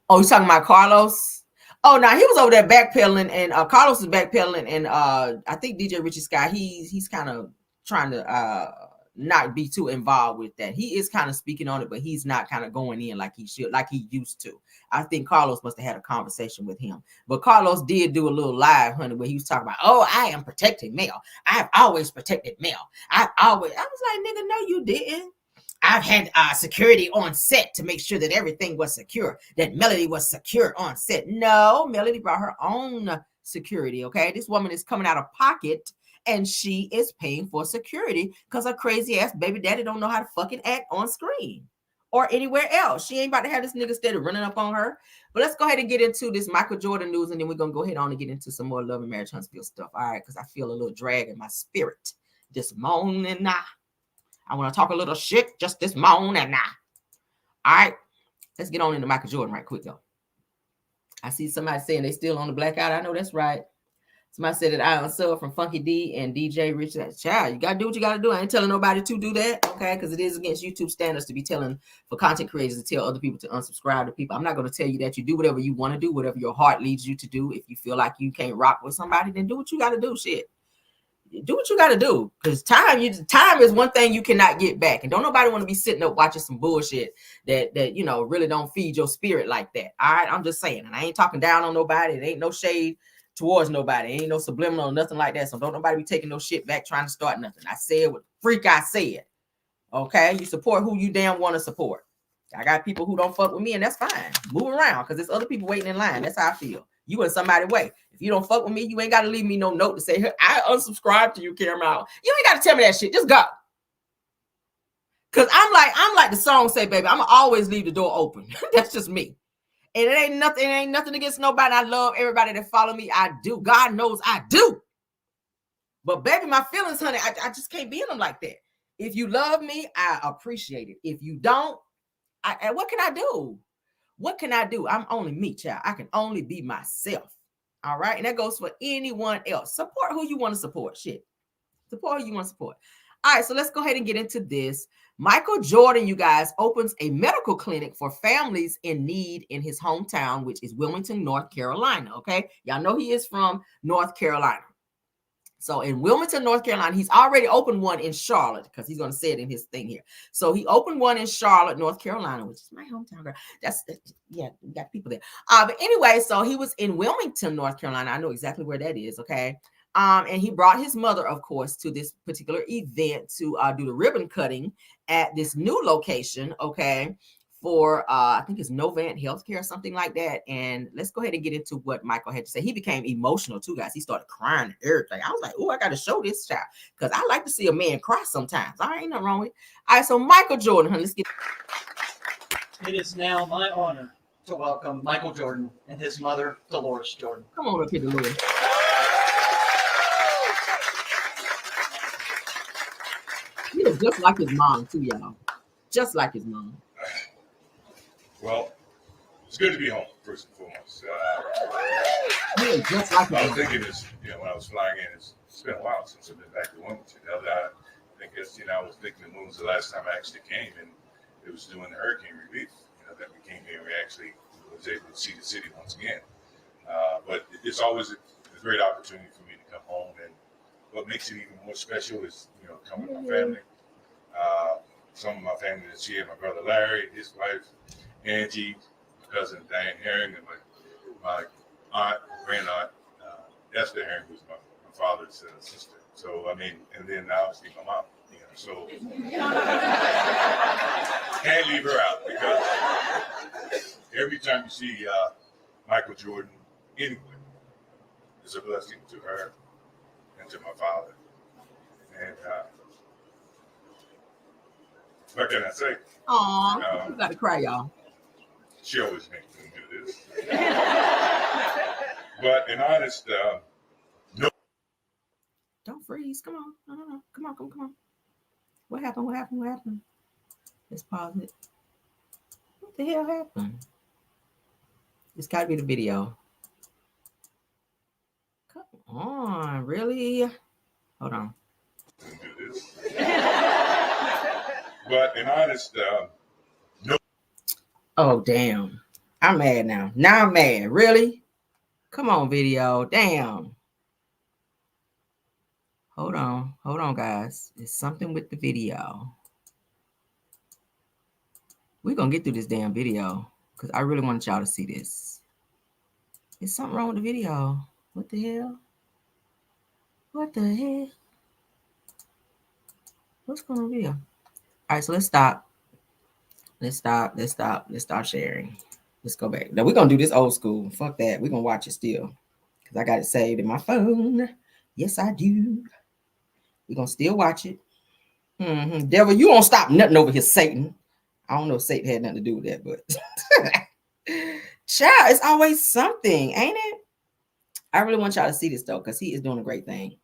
Oh, he's talking about Carlos? Oh, no, he was over there backpedaling, and Carlos is backpedaling, and I think DJ Richie Sky, he's kind of trying to not be too involved with that. He is kind of speaking on it, but he's not kind of going in like he should, like he used to. I think Carlos must have had a conversation with him. But Carlos did do a little live, honey, where he was talking about, oh, I am protecting Mel. I have always protected Mel. I was like, nigga, no, you didn't. I've had security on set to make sure that everything was secure, that Melody was secure on set. No, Melody brought her own security, okay? This woman is coming out of pocket, and she is paying for security because her crazy ass baby daddy don't know how to fucking act on screen or anywhere else. She ain't about to have this nigga steady running up on her. But let's go ahead and get into this Michael Jordan news, and then we're going to go ahead on and get into some more Love and Marriage Huntsville stuff. All right, because I feel a little drag in my spirit this morning now. I want to talk a little shit just this morning now. All right, let's get on into Michael Jordan right quick, though. I see somebody saying they still on the blackout. I know that's right. Somebody said that I unsub from Funky D and DJ Rich. Child, you gotta do what you gotta do. I ain't telling nobody to do that, okay? Because it is against YouTube standards to be telling for content creators to tell other people to unsubscribe to people. I'm not gonna tell you that. You do whatever you want to do, whatever your heart leads you to do. If you feel like you can't rock with somebody, then do what you gotta do. Shit. Do what you gotta do. Because time is one thing you cannot get back. And don't nobody want to be sitting up watching some bullshit that you know really don't feed your spirit like that. All right. I'm just saying, and I ain't talking down on nobody. It ain't no shade towards nobody. Ain't no subliminal or nothing like that. So don't nobody be taking no shit back trying to start nothing. I said what freak I said. Okay, you support who you damn want to support. I got people who don't fuck with me, and that's fine. Move around because there's other people waiting in line. That's how I feel. You in somebody's way. If you don't fuck with me, you ain't got to leave me no note to say, hey, I unsubscribe to you, Caramel. You ain't got to tell me that shit. Just go. Cause I'm like the song say, baby, I'm always leave the door open. That's just me. And it ain't nothing against nobody. I love everybody that follow me. I do. God knows I do. But baby, my feelings, honey, I just can't be in them like that. If you love me, I appreciate it. If you don't, what can I do? What can I do? I'm only me, child. I can only be myself. All right. And that goes for anyone else. Support who you want to support. Shit. Support who you want to support. All right. So let's go ahead and get into this. Michael Jordan, you guys, opens a medical clinic for families in need in his hometown, which is Wilmington, North Carolina. Okay. Y'all know he is from North Carolina. So in Wilmington, North Carolina, he's already opened one in Charlotte because he's going to say it in his thing here. So he opened one in Charlotte, North Carolina, which is my hometown girl. Yeah, we got people there. But anyway, so he was in Wilmington, North Carolina. I know exactly where that is. Okay. And he brought his mother, of course, to this particular event to do the ribbon cutting at this new location. Okay. For I think it's Novant Healthcare or something like that. And let's go ahead and get into what Michael had to say. He became emotional too, guys. He started crying and everything. I was like, oh, I got to show this child because I like to see a man cry sometimes. All right, ain't nothing wrong with it. All right, so Michael Jordan, honey, let's get. It is now my honor to welcome Michael Jordan and his mother, Dolores Jordan. Come on up here, Dolores. He is just like his mom too, y'all. Just like his mom. Well, it's good to be home, first and foremost. Just like I was thinking this, when I was flying in, it's been a while since I've been back to Wilmington. I think I was thinking when was the last time I actually came, and it was doing the hurricane relief, that we came here and we actually was able to see the city once again. But it's always a great opportunity for me to come home, and what makes it even more special is, coming with my family. Some of my family that's here, my brother Larry, his wife, Angie, my cousin Diane Herring, and my aunt, grand aunt, Esther Herring, who's my father's sister. So, and then obviously my mom, so can't leave her out because every time you see Michael Jordan anywhere, it's a blessing to her and to my father. And what can I say? Aw, you gotta cry, y'all. She always makes me do this. But in honest, no. Don't freeze. Come on. No. Come on. What happened? Let's pause it. What the hell happened? It's gotta be the video. Come on, really? Hold on. Do this. But in honest, no. Oh, damn. I'm mad now. Now I'm mad. Really? Come on, video. Damn. Hold on, guys. There's something with the video. We're going to get through this damn video because I really want y'all to see this. There's something wrong with the video. What the hell? What's going on with the video? All right, so let's stop. Let's stop sharing. Let's go back. Now we're going to do this old school. Fuck that. We're going to watch it still because I got it saved in my phone. Yes, I do. We're going to still watch it. Devil, you don't stop nothing over here, Satan. I don't know if Satan had nothing to do with that, but child, it's always something, ain't it? I really want y'all to see this though, because he is doing a great thing.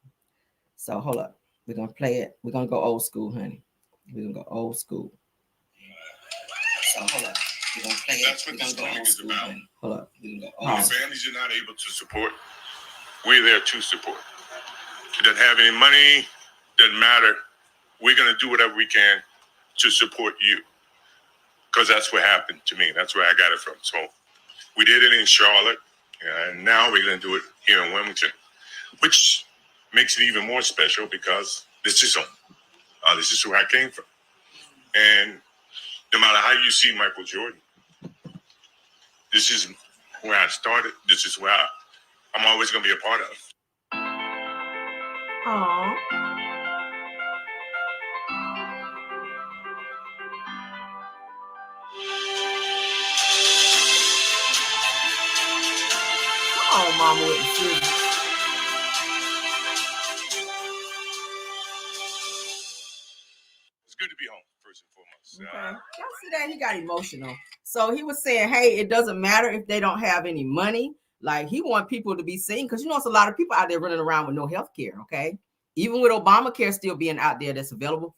So hold up. We're going to play it. We're going to go old school, honey. We're going to go old school. So hold up. We're going to play it. That's what this clinic is about. Hold up. When families are not able to support, we're there to support. If you don't have any money, doesn't matter. We're going to do whatever we can to support you. Because that's what happened to me. That's where I got it from. So we did it in Charlotte, and now we're going to do it here in Wilmington, which makes it even more special because this is home. This is where I came from. And no matter how you see Michael Jordan, this is where I started. This is where I'm always going to be a part of. Aww. Oh, mama with the scissors. It's good to be home, first and foremost. Okay. Y'all see that? He got emotional. So he was saying, hey, it doesn't matter if they don't have any money. Like, he wants people to be seen because, you know, it's a lot of people out there running around with no health care, okay? Even with Obamacare still being out there that's available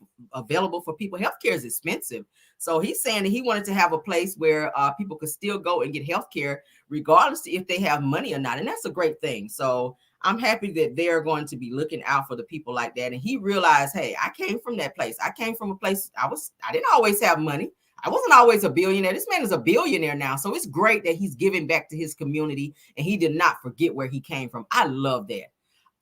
for people, healthcare is expensive. So he's saying that he wanted to have a place where people could still go and get healthcare regardless if they have money or not. And that's a great thing. So I'm happy that they're going to be looking out for the people like that. And he realized, hey, I came from that place. I came from a place I didn't always have money. I wasn't always a billionaire. This man is a billionaire now. So it's great that he's giving back to his community and he did not forget where he came from. I love that.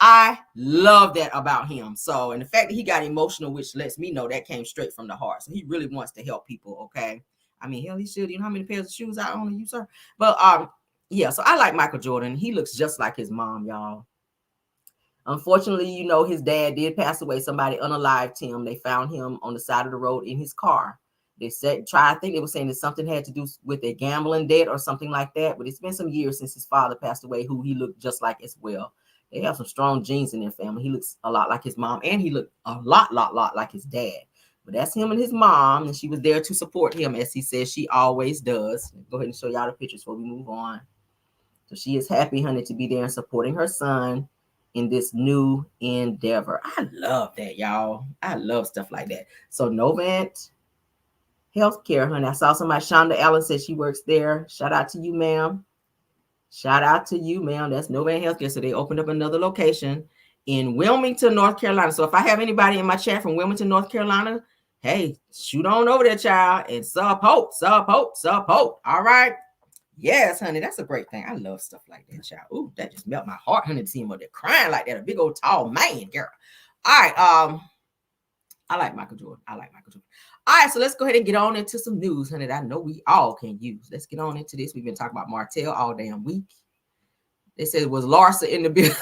I love that about him. So, and the fact that he got emotional, which lets me know that came straight from the heart. So he really wants to help people. Okay. I mean, hell, he should. You know how many pairs of shoes I own, you, sir? But yeah, so I like Michael Jordan. He looks just like his mom, y'all. Unfortunately, you know, his dad did pass away. Somebody unalived him. They found him on the side of the road in his car. They said, I think they were saying that something had to do with a gambling debt or something like that. But it's been some years since his father passed away, who he looked just like as well. They have some strong genes in their family. He looks a lot like his mom, and he looked a lot like his dad. But that's him and his mom, and she was there to support him, as he says she always does. Go ahead and show y'all the pictures before we move on. So she is happy, honey, to be there and supporting her son in this new endeavor. I love that, y'all. I love stuff like that. So Novant Healthcare, honey. I saw somebody, Shonda Allen, said she works there. Shout out to you, ma'am. Shout out to you, ma'am. That's Novant Healthcare. So they opened up another location in Wilmington, North Carolina. So if I have anybody in my chat from Wilmington, North Carolina, hey, shoot on over there, child, and support. All right. Yes, honey, that's a great thing. I love stuff like that, child. Ooh, that just melt my heart, honey, to see him up there crying like that. A big old tall man, girl. All right. I like Michael Jordan. All right, so let's go ahead and get on into some news, honey, that I know we all can use. Let's get on into this. We've been talking about Martell all damn week. They said it was Larsa in the building.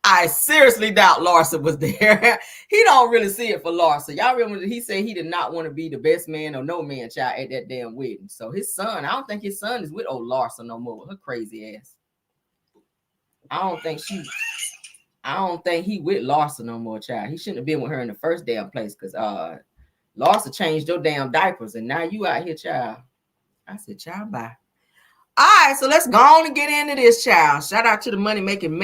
I seriously doubt Larsa was there. He don't really see it for Larsa. Y'all remember he said he did not want to be the best man or no man child at that damn wedding. So his son, I don't think his son is with old Larsa no more. Her crazy ass. I don't think he with Larsa no more, child. He shouldn't have been with her in the first damn place because Larsa changed your damn diapers and now you out here, child. I said, child, bye. All right, so let's go on and get into this, child. Shout out to the Money Making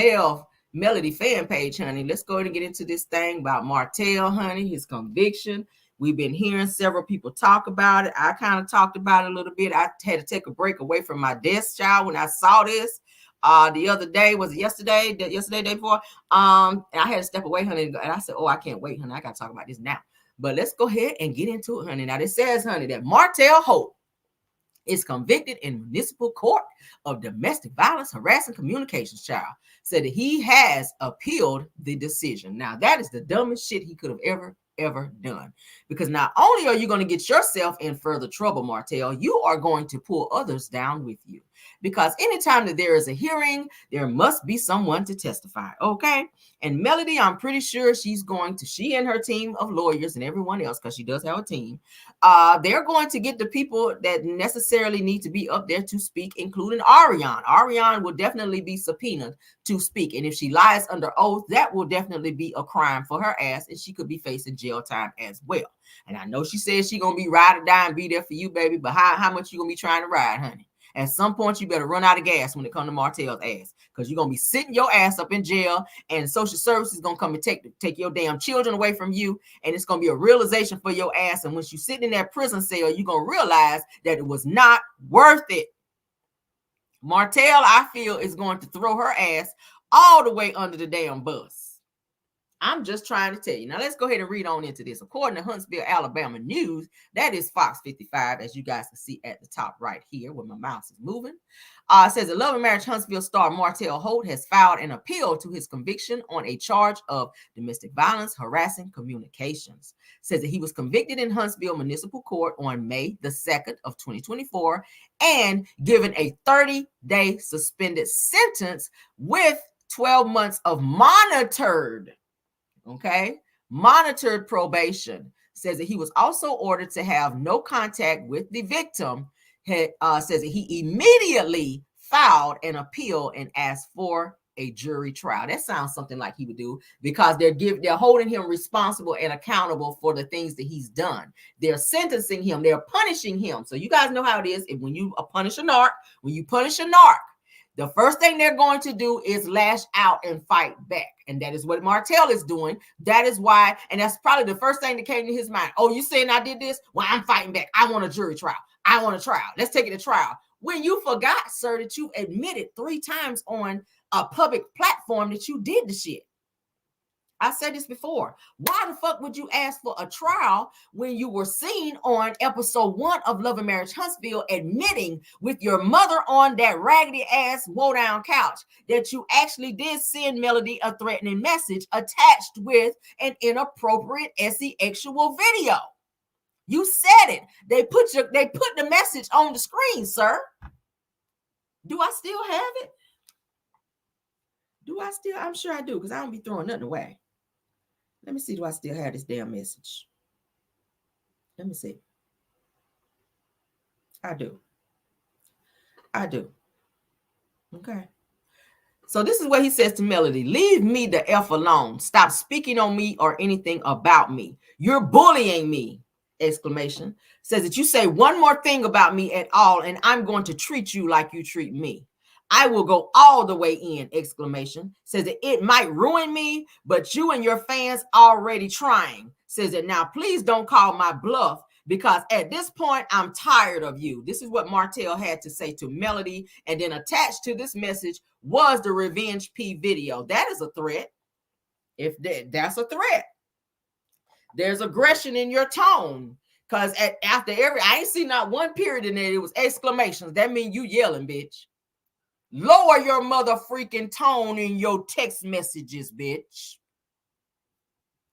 Melody fan page, honey. Let's go ahead and get into this thing about Martell, honey, his conviction. We've been hearing several people talk about it. I kind of talked about it a little bit. I had to take a break away from my desk, child, when I saw this. The other day, was it yesterday? Day before. And I had to step away, honey, and I said, oh, I can't wait, honey. I got to talk about this now. But let's go ahead and get into it, honey. Now, it says, honey, that Martell Holt is convicted in municipal court of domestic violence, harassing communications, child. Said that he has appealed the decision. Now, that is the dumbest shit he could have ever done. Because not only are you going to get yourself in further trouble, Martell, you are going to pull others down with you. Because anytime that there is a hearing, there must be someone to testify, okay? And Melody, I'm pretty sure she and her team of lawyers and everyone else, because she does have a team, they're going to get the people that necessarily need to be up there to speak, including Ariane. Ariane will definitely be subpoenaed to speak. And if she lies under oath, that will definitely be a crime for her ass, and she could be facing jail time as well. And I know she says she's going to be ride or die and be there for you, baby, but how much you going to be trying to ride, honey? At some point, you better run out of gas when it comes to Martell's ass, because you're going to be sitting your ass up in jail, and social services is going to come and take your damn children away from you, and it's going to be a realization for your ass. And once you sit in that prison cell, you're going to realize that it was not worth it. Martell, I feel, is going to throw her ass all the way under the damn bus. I'm just trying to tell you. Now, let's go ahead and read on into this. According to Huntsville, Alabama News, that is Fox 55, as you guys can see at the top right here where my mouse is moving. It says, the Love and Marriage Huntsville star Martell Holt has filed an appeal to his conviction on a charge of domestic violence, harassing communications. Says that he was convicted in Huntsville Municipal Court on May the 2nd of 2024 and given a 30-day suspended sentence with 12 months of monitored probation. Says that he was also ordered to have no contact with the victim. Says that he immediately filed an appeal and asked for a jury trial. That sounds something like he would do, because they're holding him responsible and accountable for the things that he's done. They're sentencing him. They're punishing him. So you guys know how it is. When you punish a narc, the first thing they're going to do is lash out and fight back. And that is what Martell is doing. That is why, and that's probably the first thing that came to his mind. Oh, you saying I did this? Well, I'm fighting back. I want a jury trial. I want a trial. Let's take it to trial. When you forgot, sir, that you admitted 3 times on a public platform that you did the shit. I said this before. Why the fuck would you ask for a trial when you were seen on episode 1 of Love and Marriage Huntsville admitting with your mother on that raggedy ass woe down couch that you actually did send Melody a threatening message attached with an inappropriate sexual video? You said it. They put the message on the screen, sir. Do I still have it? I'm sure I do, because I don't be throwing nothing away. Let me see. Do I still have this damn message? Let me see. I do. Okay. So this is what he says to Melody. Leave me the F alone. Stop speaking on me or anything about me. You're bullying me. Exclamation. Says that you say one more thing about me at all, and I'm going to treat you like you treat me. I will go all the way in, exclamation. Says that it might ruin me, but you and your fans already trying. Says that now please don't call my bluff, because at this point I'm tired of you. This is what Martell had to say to Melody, and then attached to this message was the Revenge P video. That is a threat. If that's a threat. There's aggression in your tone, because after I ain't seen not one period in there. It was exclamations. That means you yelling, bitch. Lower your mother freaking tone in your text messages, bitch.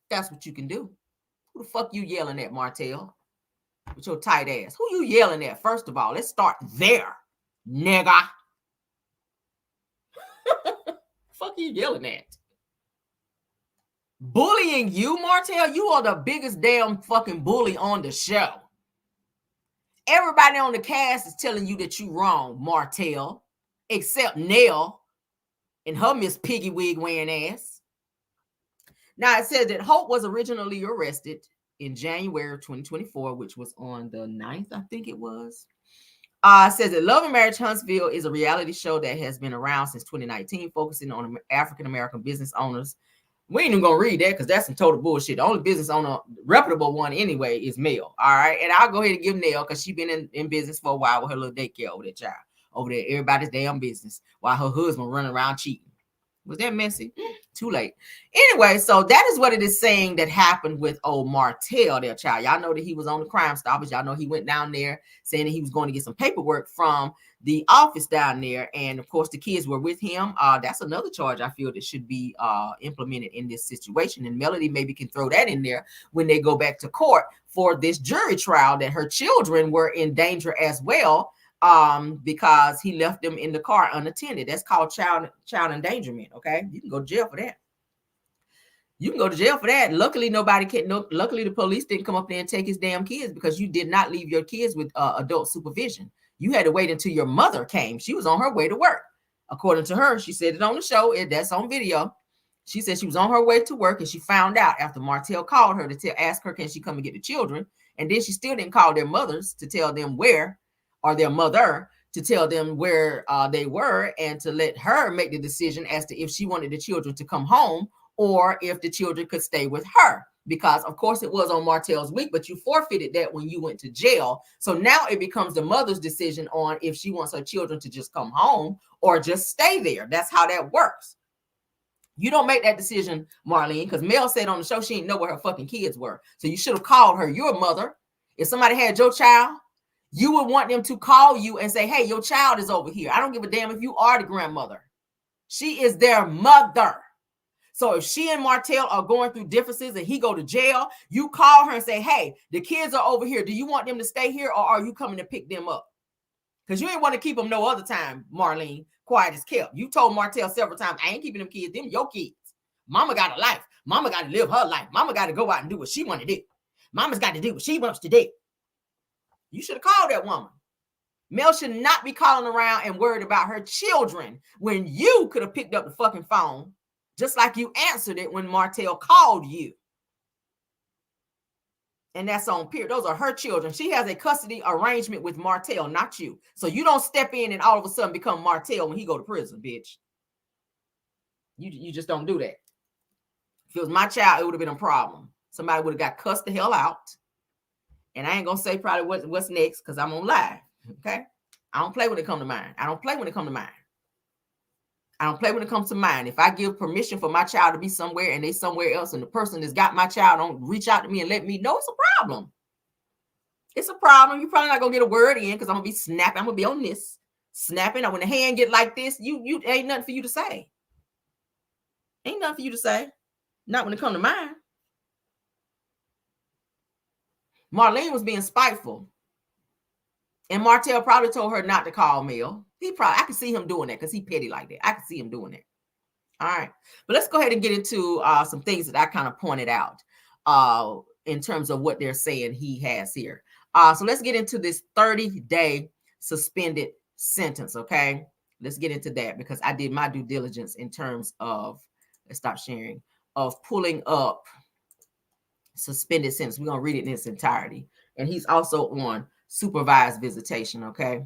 That's what you can do. Who the fuck you yelling at, Martell? With your tight ass. Who you yelling at? First of all, let's start there, nigga. Fuck you yelling at? Bullying you, Martell? You are the biggest damn fucking bully on the show. Everybody on the cast is telling you that you wrong, Martell. Except Nell and her Miss Piggy wig wearing ass. Now, it says that Holt was originally arrested in January of 2024, which was on the 9th, I think it was. It says that Love and Marriage Huntsville is a reality show that has been around since 2019, focusing on African-American business owners. We ain't even gonna read that, because that's some total bullshit. The only business owner, reputable one anyway, is Mel. All right. And I'll go ahead and give Nell, because she's been in business for a while with her little daycare over that child. Over there, everybody's damn business, while her husband running around cheating. Was that messy? Too late. Anyway, so that is what it is saying that happened with old Martell, their child. Y'all know that he was on the Crime Stoppers. Y'all know he went down there saying that he was going to get some paperwork from the office down there. And of course, the kids were with him. That's another charge I feel that should be implemented in this situation. And Melody maybe can throw that in there when they go back to court for this jury trial, that her children were in danger as well. Because he left them in the car unattended. That's called child endangerment. Okay, you can go to jail for that. Luckily, luckily the police didn't come up there and take his damn kids, because you did not leave your kids with adult supervision. You had to wait until your mother came. She was on her way to work. According to her, she said it on the show. That's on video. She said she was on her way to work, and she found out after Martell called her to ask her, can she come and get the children? And then she still didn't call their mothers to tell them where, or their mother to tell them where they were, and to let her make the decision as to if she wanted the children to come home or if the children could stay with her. Because of course it was on Martell's week, but you forfeited that when you went to jail. So now it becomes the mother's decision on if she wants her children to just come home or just stay there. That's how that works. You don't make that decision, Marlene, because Mel said on the show she didn't know where her fucking kids were. So you should have called her. You're a mother. If somebody had your child, you would want them to call you and say, hey, your child is over here. I don't give a damn if you are the grandmother. She is their mother. So if she and Martell are going through differences and he go to jail, you call her and say, hey, the kids are over here. Do you want them to stay here or are you coming to pick them up? Because you ain't want to keep them no other time, Marlene. Quiet as kept. You told Martell several times, I ain't keeping them kids. Them your kids. Mama got a life. Mama got to live her life. Mama got to go out and do what she want to do. Mama's got to do what she wants to do. You should have called that woman. Mel should not be calling around and worried about her children when you could have picked up the fucking phone just like you answered it when Martell called you. And that's on period. Those are her children. She has a custody arrangement with Martell, not you. So you don't step in and all of a sudden become Martell when he go to prison, bitch. You just don't do that. If it was my child, it would have been a problem. Somebody would have got cussed the hell out. And I ain't going to say probably what's next because I'm on live, okay? I don't play when it comes to mine. I don't play when it comes to mine. I don't play when it comes to mine. If I give permission for my child to be somewhere and they somewhere else and the person that's got my child don't reach out to me and let me know, it's a problem. It's a problem. You're probably not going to get a word in because I'm going to be snapping. I'm going to be on this, snapping. And when the hand get like this, you ain't nothing for you to say. Ain't nothing for you to say. Not when it comes to mine. Marlene was being spiteful. And Martell probably told her not to call Mel. I could see him doing that because he petty like that. I could see him doing that. All right. But let's go ahead and get into some things that I kind of pointed out in terms of what they're saying he has here. So let's get into this 30-day suspended sentence, okay? Let's get into that because I did my due diligence in terms of, let's stop sharing, of pulling up suspended sentence. We're going to read it in its entirety. And he's also on supervised visitation, okay?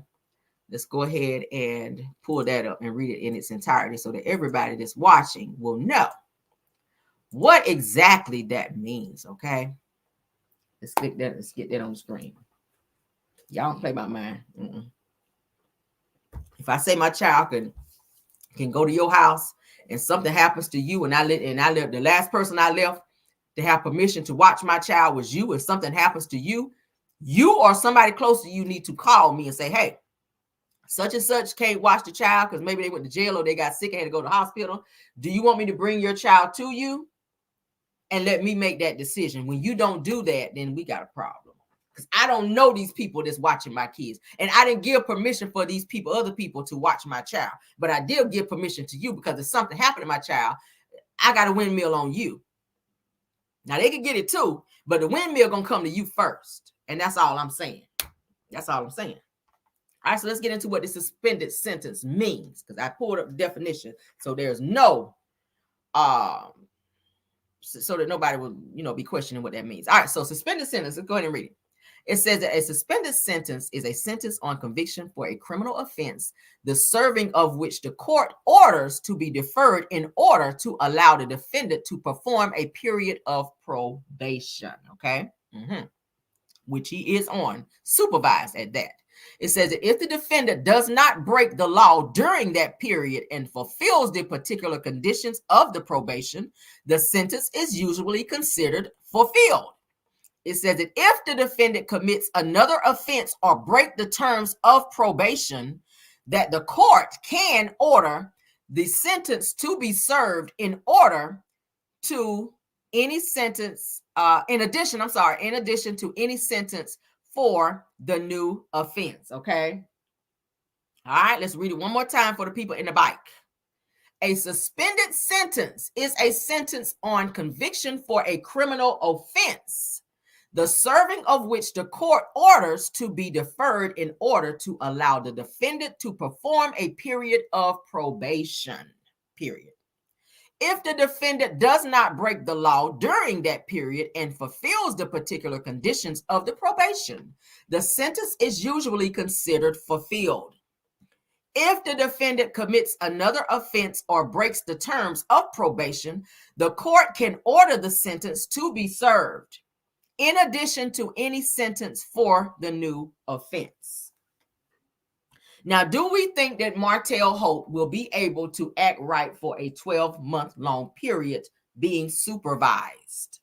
Let's go ahead and pull that up and read it in its entirety so that everybody that's watching will know what exactly that means, okay? Let's click that. Let's get that on the screen. Y'all don't play by mine. If I say my child can go to your house and something happens to you and I left the last person I left to have permission to watch my child was you. If something happens to you, you or somebody close to you need to call me and say, hey, such and such can't watch the child because maybe they went to jail or they got sick and had to go to the hospital. Do you want me to bring your child to you and let me make that decision? When you don't do that, then we got a problem. Because I don't know these people that's watching my kids. And I didn't give permission for these people, other people, to watch my child. But I did give permission to you because if something happened to my child, I got a windmill on you. Now, they can get it too, but the windmill going to come to you first. And that's all I'm saying. That's all I'm saying. All right, so let's get into what the suspended sentence means because I pulled up the definition. So there's no, so that nobody will, be questioning what that means. All right, so suspended sentence, let's go ahead and read it. It says that a suspended sentence is a sentence on conviction for a criminal offense, the serving of which the court orders to be deferred in order to allow the defendant to perform a period of probation, okay? Which he is on, supervised at that. It says that if the defendant does not break the law during that period and fulfills the particular conditions of the probation, the sentence is usually considered fulfilled. It says that if the defendant commits another offense or break the terms of probation, that the court can order the sentence to be served in order to any sentence, in addition to any sentence for the new offense, okay? All right, let's read it one more time for the people in the bike. A suspended sentence is a sentence on conviction for a criminal offense, the serving of which the court orders to be deferred in order to allow the defendant to perform a period of probation, period. If the defendant does not break the law during that period and fulfills the particular conditions of the probation, the sentence is usually considered fulfilled. If the defendant commits another offense or breaks the terms of probation, the court can order the sentence to be served in addition to any sentence for the new offense. Now, do we think that Martell Holt will be able to act right for a 12-month-long period being supervised?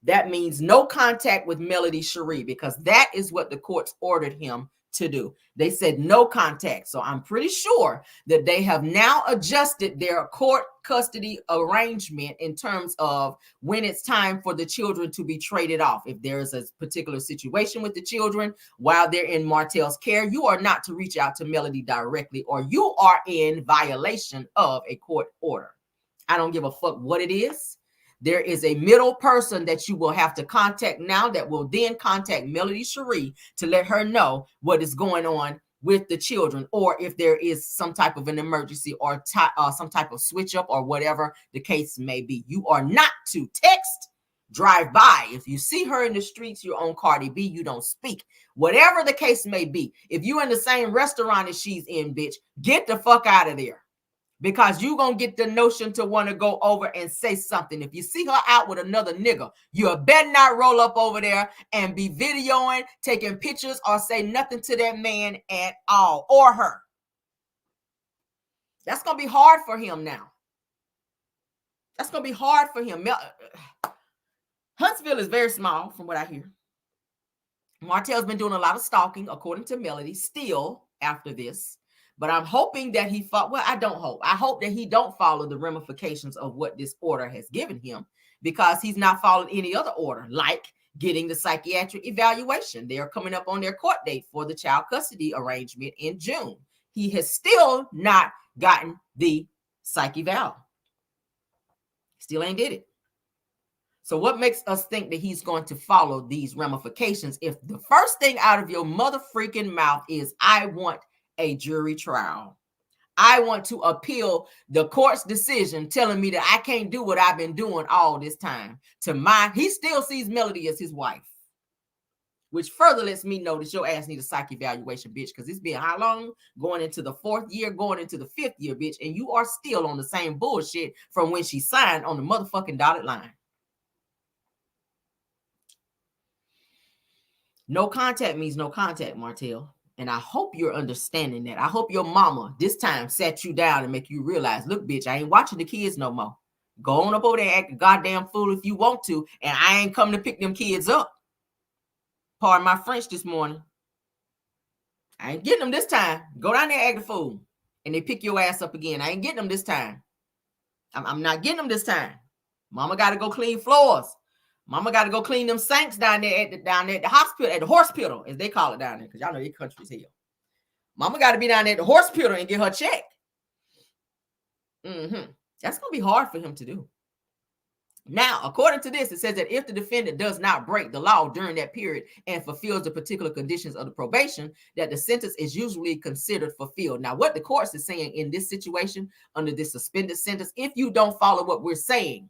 That means no contact with Melody Sheree, because that is what the courts ordered him to do. They said no contact. So I'm pretty sure that they have now adjusted their court custody arrangement in terms of when it's time for the children to be traded off. If there is a particular situation with the children while they're in Martell's care, you are not to reach out to Melody directly, or you are in violation of a court order. I don't give a fuck what it is. There is a middle person that you will have to contact now that will then contact Melody Sheree to let her know what is going on with the children, or if there is some type of an emergency or some type of switch up or whatever the case may be. You are not to text, drive by. If you see her in the streets, you're on Cardi B, you don't speak. Whatever the case may be, if you're in the same restaurant as she's in, bitch, get the fuck out of there. Because you're going to get the notion to want to go over and say something. If you see her out with another nigga, you better not roll up over there and be videoing, taking pictures, or say nothing to that man at all, or her. That's going to be hard for him now. That's going to be hard for him. Huntsville is very small from what I hear. Martell's been doing a lot of stalking, according to Melody, still after this. But I'm hoping that he fought. Well, I don't hope. I hope that he don't follow the ramifications of what this order has given him, because he's not followed any other order, like getting the psychiatric evaluation. They are coming up on their court date for the child custody arrangement in June. He has still not gotten the psych eval. Still ain't did it. So what makes us think that he's going to follow these ramifications if the first thing out of your mother freaking mouth is, I want a jury trial. I want to appeal the court's decision telling me that I can't do what I've been doing all this time. He still sees Melody as his wife, which further lets me know that your ass need a psych evaluation, bitch, because it's been how long? Going into the 4th year, going into the 5th year, bitch, and you are still on the same bullshit from when she signed on the motherfucking dotted line. No contact means no contact, Martell. And I hope you're understanding that. I hope your mama this time sat you down and make you realize, look, bitch, I ain't watching the kids no more. Go on up over there and act a goddamn fool if you want to. And I ain't coming to pick them kids up. Pardon my French this morning. I ain't getting them this time. Go down there and act a fool. And they pick your ass up again. I ain't getting them this time. I'm not getting them this time. Mama got to go clean floors. Mama got to go clean them sinks down there at the hospital, at the hospital, as they call it down there, because y'all know your country's here. Mama got to be down there at the hospital and get her check. That's going to be hard for him to do. Now, according to this, it says that if the defendant does not break the law during that period and fulfills the particular conditions of the probation, that the sentence is usually considered fulfilled. Now, what the courts is saying in this situation, under this suspended sentence, if you don't follow what we're saying,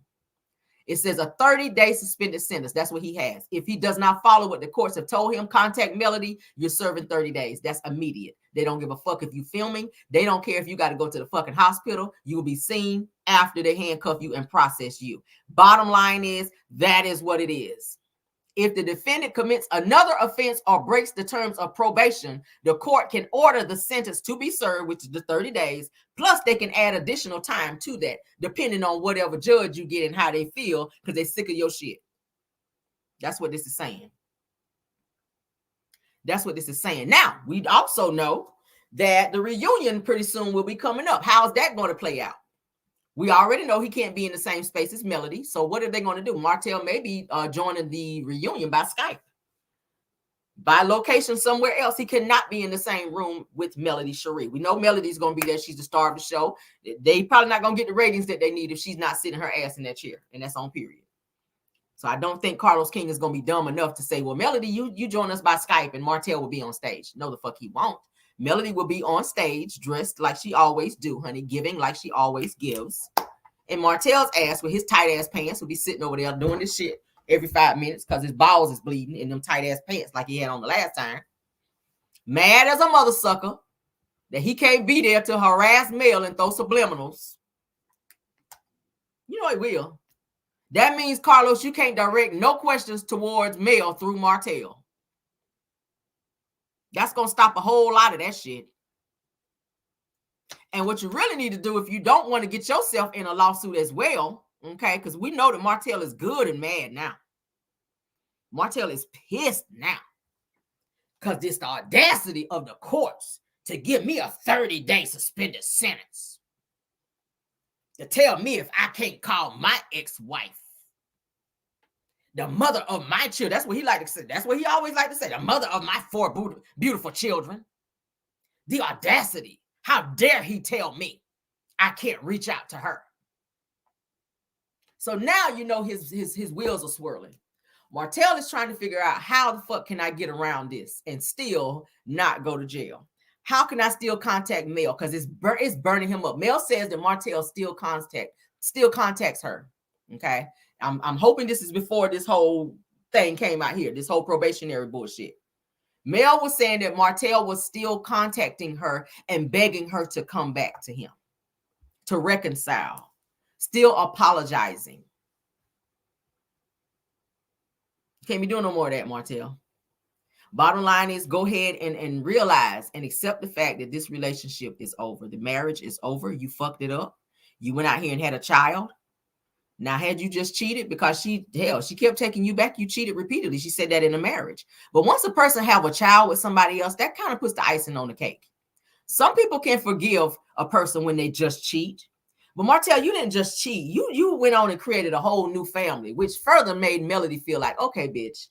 it says a 30-day suspended sentence. That's what he has. If he does not follow what the courts have told him, contact Melody, you're serving 30 days. That's immediate. They don't give a fuck if you're filming. They don't care if you got to go to the fucking hospital. You will be seen after they handcuff you and process you. Bottom line is, that is what it is. If the defendant commits another offense or breaks the terms of probation, the court can order the sentence to be served, which is the 30 days, plus they can add additional time to that, depending on whatever judge you get and how they feel, because they're sick of your shit. That's what this is saying. That's what this is saying. Now, we also know that the reunion pretty soon will be coming up. How's that going to play out? We already know he can't be in the same space as Melody. So what are they going to do? Martell may be joining the reunion by Skype. By location somewhere else. He cannot be in the same room with Melody Sheree. We know Melody's going to be there. She's the star of the show. They probably not going to get the ratings that they need if she's not sitting her ass in that chair. And that's on period. So I don't think Carlos King is going to be dumb enough to say, well, Melody, you join us by Skype and Martell will be on stage. No, the fuck he won't. Melody will be on stage dressed like she always do, honey, giving like she always gives. And Martell's ass with his tight ass pants will be sitting over there doing this shit every 5 minutes because his balls is bleeding in them tight ass pants like he had on the last time. Mad as a mother sucker that he can't be there to harass Mel and throw subliminals. You know he will. That means, Carlos, you can't direct no questions towards Mel through Martell. That's going to stop a whole lot of that shit. And what you really need to do if you don't want to get yourself in a lawsuit as well, okay, because we know that Martell is good and mad now. Martell is pissed now because it's the audacity of the courts to give me a 30-day suspended sentence. To tell me if I can't call my ex-wife the mother of my children. That's what he like to say. That's what he always like to say. The mother of my 4 beautiful children. The audacity. How dare he tell me I can't reach out to her? So now you know his wheels are swirling. Martell is trying to figure out how the fuck can I get around this and still not go to jail? How can I still contact Mel? Because it's burning him up. Mel says that Martell still contacts her. Okay. I'm hoping this is before this whole thing came out here, this whole probationary bullshit. Mel was saying that Martell was still contacting her and begging her to come back to him, to reconcile, still apologizing. Can't be doing no more of that, Martell. Bottom line is go ahead and realize and accept the fact that this relationship is over. The marriage is over. You fucked it up. You went out here and had a child. Now, had you just cheated because she kept taking you back, you cheated repeatedly. She said that in a marriage. But once a person have a child with somebody else, that kind of puts the icing on the cake. Some people can forgive a person when they just cheat. But Martell, you didn't just cheat. You went on and created a whole new family, which further made Melody feel like, okay, bitch,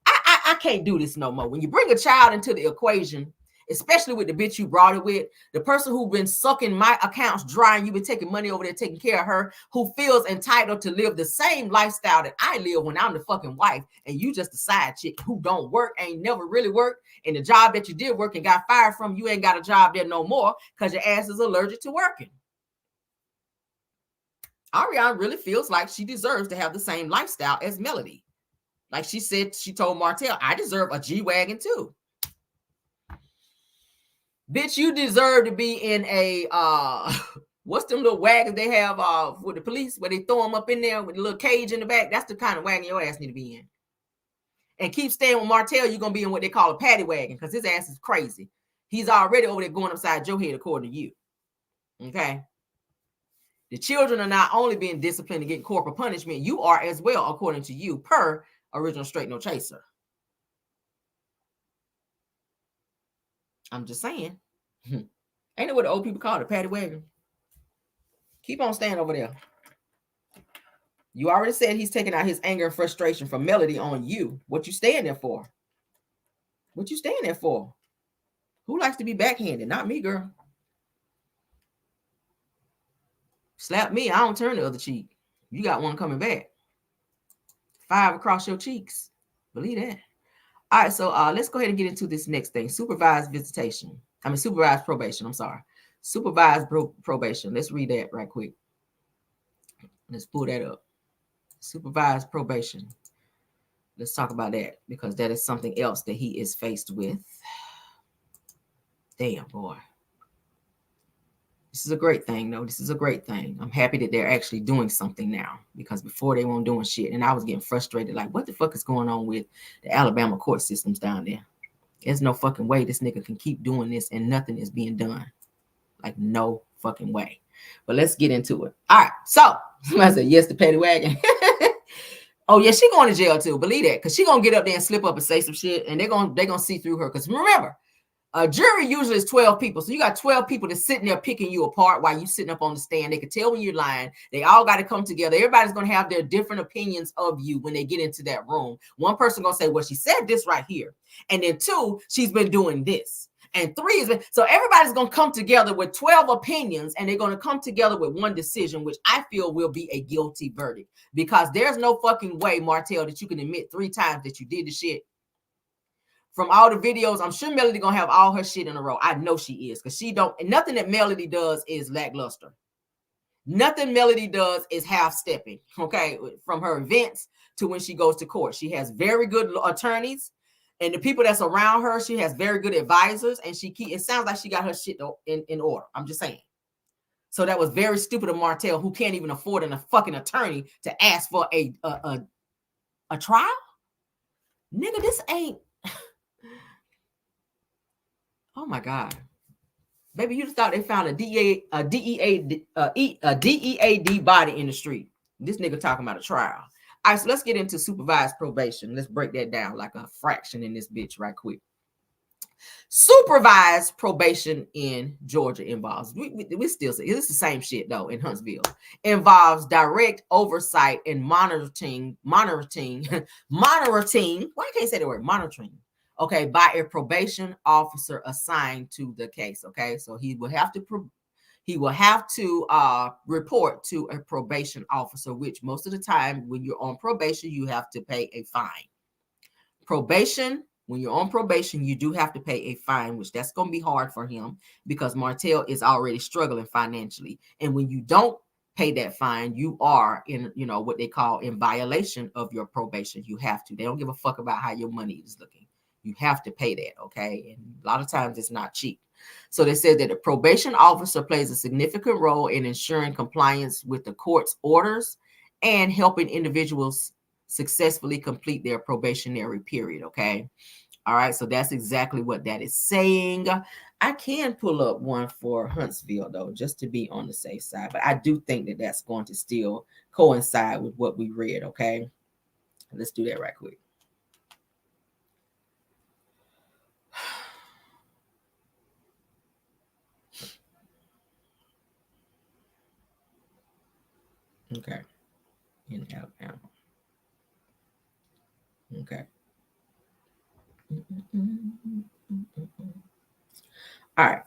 I can't do this no more. When you bring a child into the equation, especially with the bitch you brought it with, the person who's been sucking my accounts dry and you've been taking money over there, taking care of her, who feels entitled to live the same lifestyle that I live when I'm the fucking wife, and you just a side chick who don't work, ain't never really worked, and the job that you did work and got fired from, you ain't got a job there no more because your ass is allergic to working. Ariana really feels like she deserves to have the same lifestyle as Melody. Like she said, she told Martell, I deserve a G-Wagon too. Bitch, you deserve to be in a, what's them little wagons they have with the police where they throw them up in there with a little cage in the back? That's the kind of wagon your ass need to be in. And keep staying with Martell, you're going to be in what they call a paddy wagon because his ass is crazy. He's already over there going upside your head according to you. Okay? The children are not only being disciplined and getting corporal punishment, you are as well, according to you, per original Straight No Chaser. I'm just saying. Ain't it what the old people call it, a paddy wagon? Keep on staying over there. You already said he's taking out his anger and frustration from Melody on you. What you staying there for? What you staying there for? Who likes to be backhanded? Not me, girl. Slap me, I don't turn the other cheek. You got one coming back. 5 across your cheeks. Believe that. All right, so let's go ahead and get into this next thing. Supervised probation. I'm sorry. Supervised probation. Let's read that right quick. Let's pull that up. Supervised probation. Let's talk about that because that is something else that he is faced with. Damn, boy. This is a great thing, though. This is a great thing. I'm happy that they're actually doing something now because before they weren't doing shit. And I was getting frustrated. Like, what the fuck is going on with the Alabama court systems down there? There's no fucking way this nigga can keep doing this and nothing is being done. Like, no fucking way. But let's get into it. All right. So, somebody said yes to paddy wagon. Oh, yeah, she going to jail, too. Believe that. Because she going to get up there and slip up and say some shit. And they're gonna see through her. Because remember, a jury usually is 12 people. So you got 12 people that's sitting there picking you apart while you sitting up on the stand. They can tell when you're lying. They all got to come together. Everybody's going to have their different opinions of you when they get into that room. One person going to say, well, she said this right here. And then 2, she's been doing this. And 3 is so everybody's going to come together with 12 opinions and they're going to come together with one decision, which I feel will be a guilty verdict because there's no fucking way, Martell, that you can admit 3 times that you did the shit. From all the videos, I'm sure Melody gonna have all her shit in a row. I know she is because she don't. And nothing that Melody does is lackluster. Nothing Melody does is half stepping. Okay, from her events to when she goes to court, she has very good attorneys, and the people that's around her, she has very good advisors, and it sounds like she got her shit in order. I'm just saying. So that was very stupid of Martell, who can't even afford a fucking attorney to ask for a trial. Nigga, this ain't. Oh my God. Baby, you just thought they found a DEAD body in the street. This nigga talking about a trial. All right, so let's get into supervised probation. Let's break that down like a fraction in this bitch right quick. Supervised probation in Georgia involves, we still say it's the same shit though in Huntsville, involves direct oversight and monitoring, why I can't say the word monitoring, okay, by a probation officer assigned to the case. Okay, so he will have to report to a probation officer, which most of the time when you're on probation, you have to pay a fine. Probation, when you're on probation, you do have to pay a fine, which that's going to be hard for him because Martell is already struggling financially. And when you don't pay that fine, you are in, what they call in violation of your probation. You have to. They don't give a fuck about how your money is looking. You have to pay that, okay? And a lot of times it's not cheap. So they said that the probation officer plays a significant role in ensuring compliance with the court's orders and helping individuals successfully complete their probationary period. Okay. All right. So that's exactly what that is saying. I can pull up one for Huntsville though, just to be on the safe side, but I do think that that's going to still coincide with what we read. Okay. Let's do that right quick. Okay. In Alabama. Okay. All right.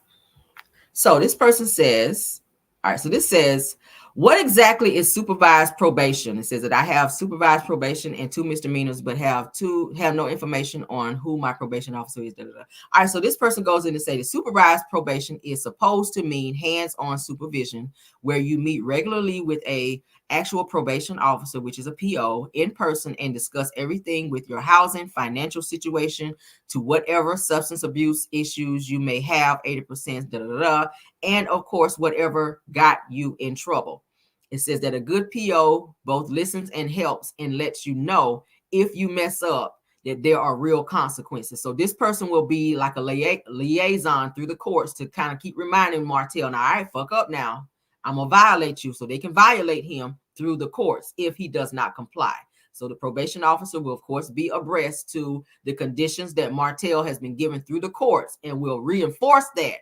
So this person says, all right, so this says, what exactly is supervised probation? It says that I have supervised probation and 2 misdemeanors, but have no information on who my probation officer is. All right, so this person goes in to say the supervised probation is supposed to mean hands-on supervision, where you meet regularly with a actual probation officer, which is a PO, in person and discuss everything with your housing, financial situation, to whatever substance abuse issues you may have, 80%, and of course, whatever got you in trouble. It says that a good PO both listens and helps and lets you know if you mess up that there are real consequences. So this person will be like a liaison through the courts to kind of keep reminding Martell, now, all right, fuck up now. I'm going to violate you, so they can violate him through the courts if he does not comply. So the probation officer will, of course, be abreast to the conditions that Martell has been given through the courts and will reinforce that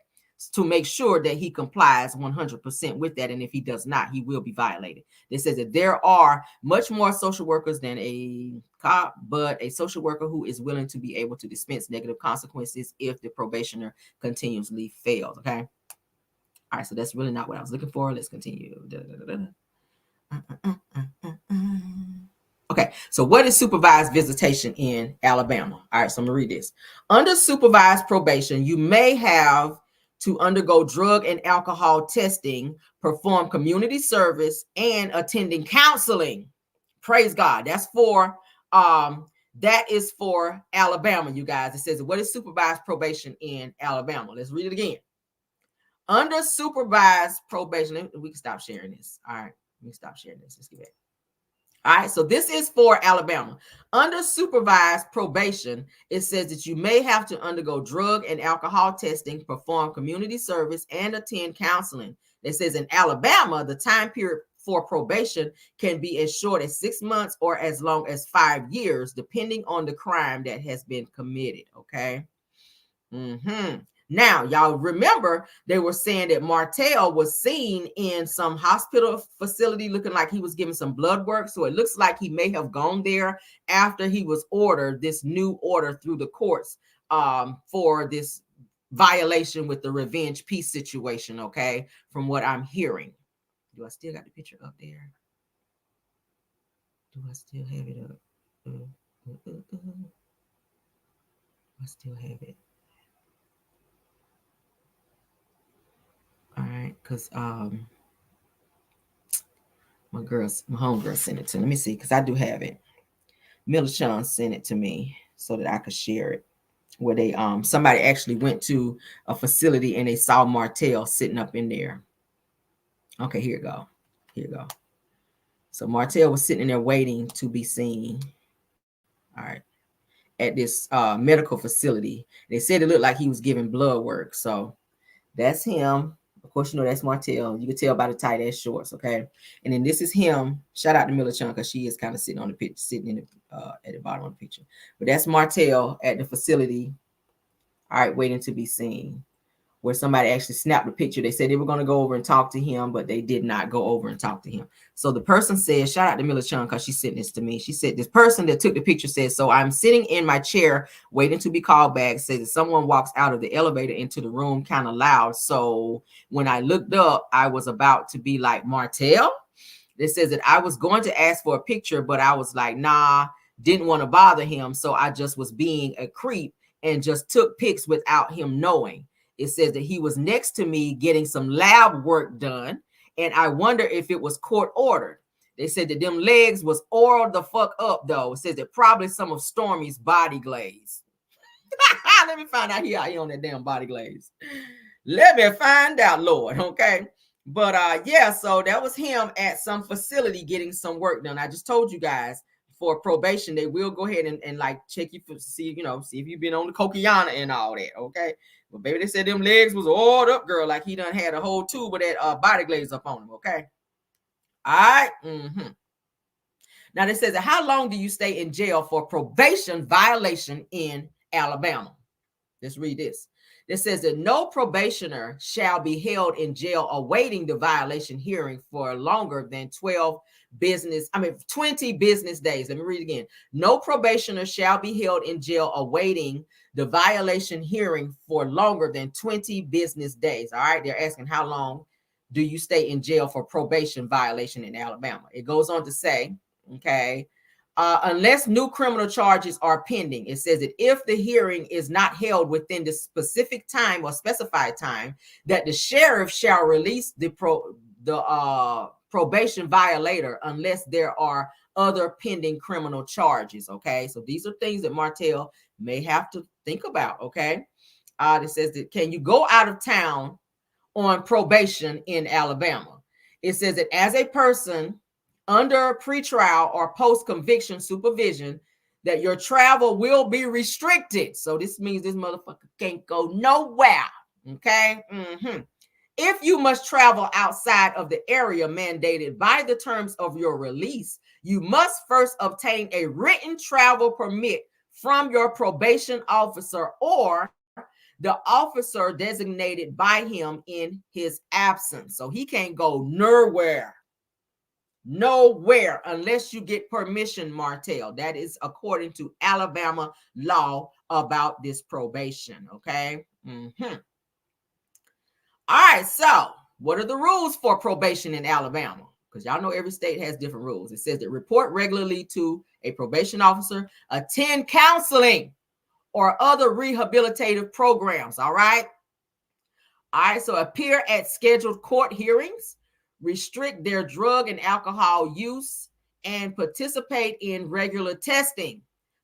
to make sure that he complies 100% with that. And if he does not, he will be violated. It says that there are much more social workers than a cop, but a social worker who is willing to be able to dispense negative consequences if the probationer continuously fails. Okay. All right, so that's really not what I was looking for. Let's continue. Okay, so what is supervised visitation in Alabama? All right, so I'm gonna read this. Under supervised probation, you may have to undergo drug and alcohol testing, perform community service, and attending counseling. Praise God. That is for Alabama, you guys. It says, what is supervised probation in Alabama? Let's read it again. Under supervised probation, we can stop sharing this. All right, let me stop sharing this. Let's get back. All right, so this is for Alabama. Under supervised probation, it says that you may have to undergo drug and alcohol testing, perform community service, and attend counseling. It says in Alabama, the time period for probation can be as short as 6 months or as long as 5 years, depending on the crime that has been committed. Okay. Now, y'all remember they were saying that Martell was seen in some hospital facility looking like he was giving some blood work. So it looks like he may have gone there after he was ordered this new order through the courts for this violation with the revenge peace situation. Okay, from what I'm hearing. Do I still got the picture up there? Do I still have it up? I still have it. All right, because my homegirl sent it to me. Let me see, because I do have it. Millichan sent it to me so that I could share it. Where they somebody actually went to a facility and they saw Martell sitting up in there. Okay, here you go. Here you go. So Martell was sitting there waiting to be seen. All right. At this medical facility. They said it looked like he was giving blood work. So That's him. Of course, you know that's Martell. You can tell by the tight ass shorts, okay? And then this is him. Shout out to Mila Chung because she is kind of sitting on the picture, sitting in the at the bottom of the picture. But that's Martell at the facility. All right, waiting to be seen. Where somebody actually snapped the picture. They said they were going to go over and talk to him, but they did not go over and talk to him. So the person said, shout out to Mila Chung because she's sitting this to me. She said, this person that took the picture said, so I'm sitting in my chair waiting to be called back. Says that someone walks out of the elevator into the room kind of loud. So when I looked up, I was about to be like, Martell? It says that I was going to ask for a picture, but I was like, nah, didn't want to bother him. So I just was being a creep and just took pics without him knowing. It says that he was next to me getting some lab work done, and I wonder if it was court ordered. They said that them legs was oiled the fuck up, though. It says that probably some of Stormy's body glaze. Let me find out here on that damn body glaze. Let me find out, Lord, okay? But yeah, so that was him at some facility getting some work done. I just told you guys for probation, they will go ahead and like check you for see, see if you've been on the cocaine and all that, okay? But baby, they said them legs was oiled up, girl, like he done had a whole tube of that body glaze up on him, okay? All right. Now, this says, how long do you stay in jail for probation violation in Alabama? Let's read this. It says that no probationer shall be held in jail awaiting the violation hearing for longer than 20 business days. Let me read it again. No probationer shall be held in jail awaiting the violation hearing for longer than 20 business days. All right. They're asking how long do you stay in jail for probation violation in Alabama? It goes on to say, okay, unless new criminal charges are pending. It says that if the hearing is not held within the specific time or specified time, that the sheriff shall release the probation violator unless there are other pending criminal charges. Okay, so these are things that Martell may have to think about. Okay, it says that can you go out of town on probation in Alabama? It says that as a person under pretrial or post-conviction supervision, that your travel will be restricted. So this means this motherfucker can't go nowhere. Okay. If you must travel outside of the area mandated by the terms of your release, you must first obtain a written travel permit from your probation officer or the officer designated by him in his absence. So he can't go nowhere unless you get permission, Martell. That is according to Alabama law about this probation. Okay. All right. So what are the rules for probation in Alabama? Because y'all know every state has different rules. It says that report regularly to a probation officer, attend counseling or other rehabilitative programs. All right. So appear at scheduled court hearings, restrict their drug and alcohol use, and participate in regular testing.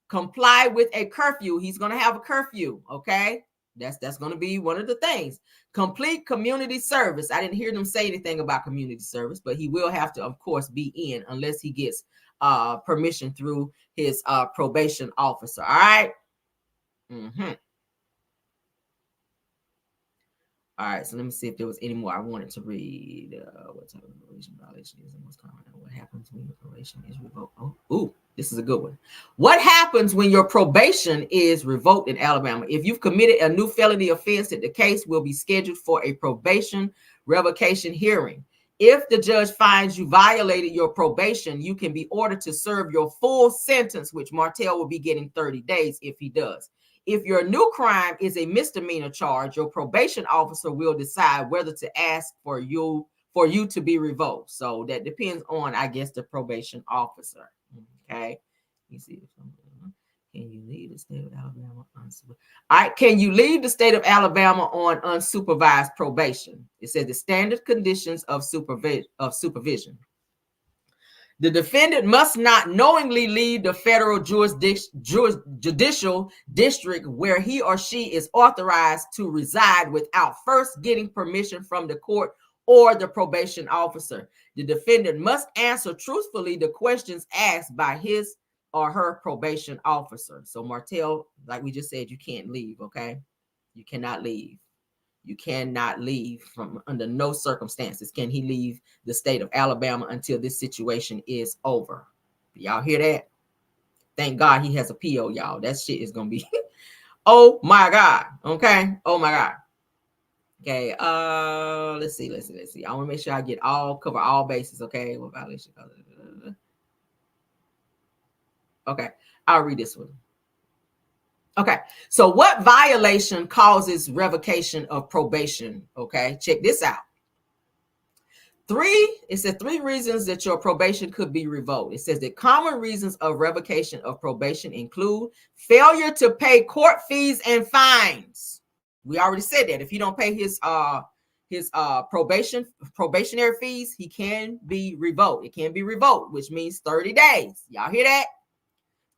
Comply with a curfew. He's going to have a curfew, okay? That's going to be one of the things. Complete community service. I didn't hear them say anything about community service, but he will have to, of course, be in unless he gets permission through his probation officer, all right? All right, so let me see if there was any more I wanted to read. What type of probation violation is and what's common? What happens when your probation is revoked? This is a good one. What happens when your probation is revoked in Alabama? If you've committed a new felony offense, that the case will be scheduled for a probation revocation hearing. If the judge finds you violated your probation, you can be ordered to serve your full sentence, which Martell will be getting 30 days if he does. If your new crime is a misdemeanor charge, your probation officer will decide whether to ask for you to be revoked. So that depends on, I guess, the probation officer. Okay. You see, can you leave the state of Alabama unsupervised? All right, can you leave the state of Alabama on unsupervised probation? It says the standard conditions of supervision. The defendant must not knowingly leave the federal judicial district where he or she is authorized to reside without first getting permission from the court or the probation officer. The defendant must answer truthfully the questions asked by his or her probation officer. So Martell, like we just said, you can't leave, okay? You cannot leave. You cannot leave from under no circumstances. Can he leave the state of Alabama until this situation is over? Y'all hear that? Thank God he has a PO, y'all. That shit is gonna be oh my God. Okay. Oh my God. Okay. Let's see. I want to make sure I cover all bases. Okay. What violation? Okay. I'll read this one. Okay. So what violation causes revocation of probation? Okay. Check this out. It says 3 reasons that your probation could be revoked. It says that common reasons of revocation of probation include failure to pay court fees and fines. We already said that if he don't pay his probationary fees, he can be revoked. It can be revoked, which means 30 days. Y'all hear that?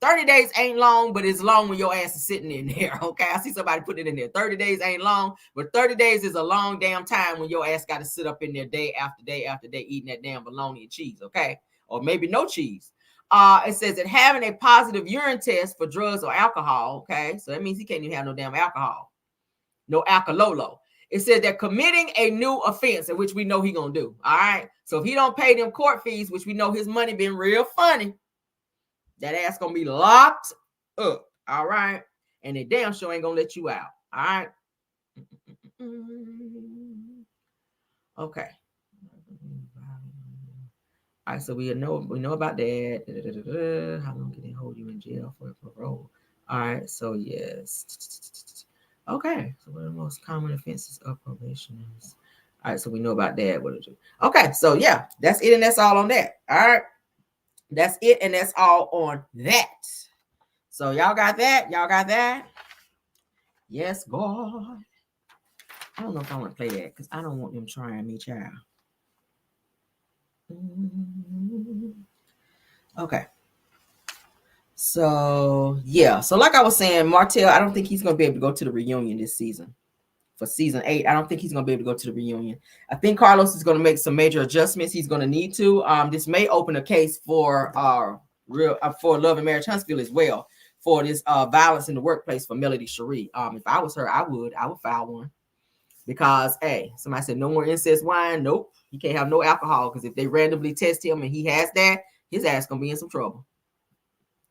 30 days ain't long, but it's long when your ass is sitting in there, okay? I see somebody put it in there. 30 days ain't long, but 30 days is a long damn time when your ass got to sit up in there day after day after day eating that damn bologna and cheese, okay? Or maybe no cheese. It says that having a positive urine test for drugs or alcohol, okay? So that means he can't even have no damn alcohol. No alcololo. It says that committing a new offense, which we know he gonna do, all right? So if he don't pay them court fees, which we know his money been real funny, that ass gonna be locked up, all right? And they damn sure ain't gonna let you out, all right? Okay. All right, so we know about that. How long can they hold you in jail for parole? All right, so yes. Okay, so what are the most common offenses of probation is? All right, so we know about that. What is it? Okay, so yeah, that's it, and that's all on that. All right. That's it, and that's all on that. So y'all got that? Y'all got that? Yes, God. I don't know if I want to play that because I don't want them trying me, child. Okay. So, yeah. So like I was saying, Martell, I don't think he's going to be able to go to the reunion this season. For season 8, I don't think he's going to be able to go to the reunion. I think Carlos is going to make some major adjustments. He's going to need to. This may open a case for Love and Marriage Huntsville as well for this violence in the workplace for Melody Sheree. If I was her, I would file one because somebody said no more incest wine. Nope, he can't have no alcohol because if they randomly test him and he has that, his ass gonna be in some trouble.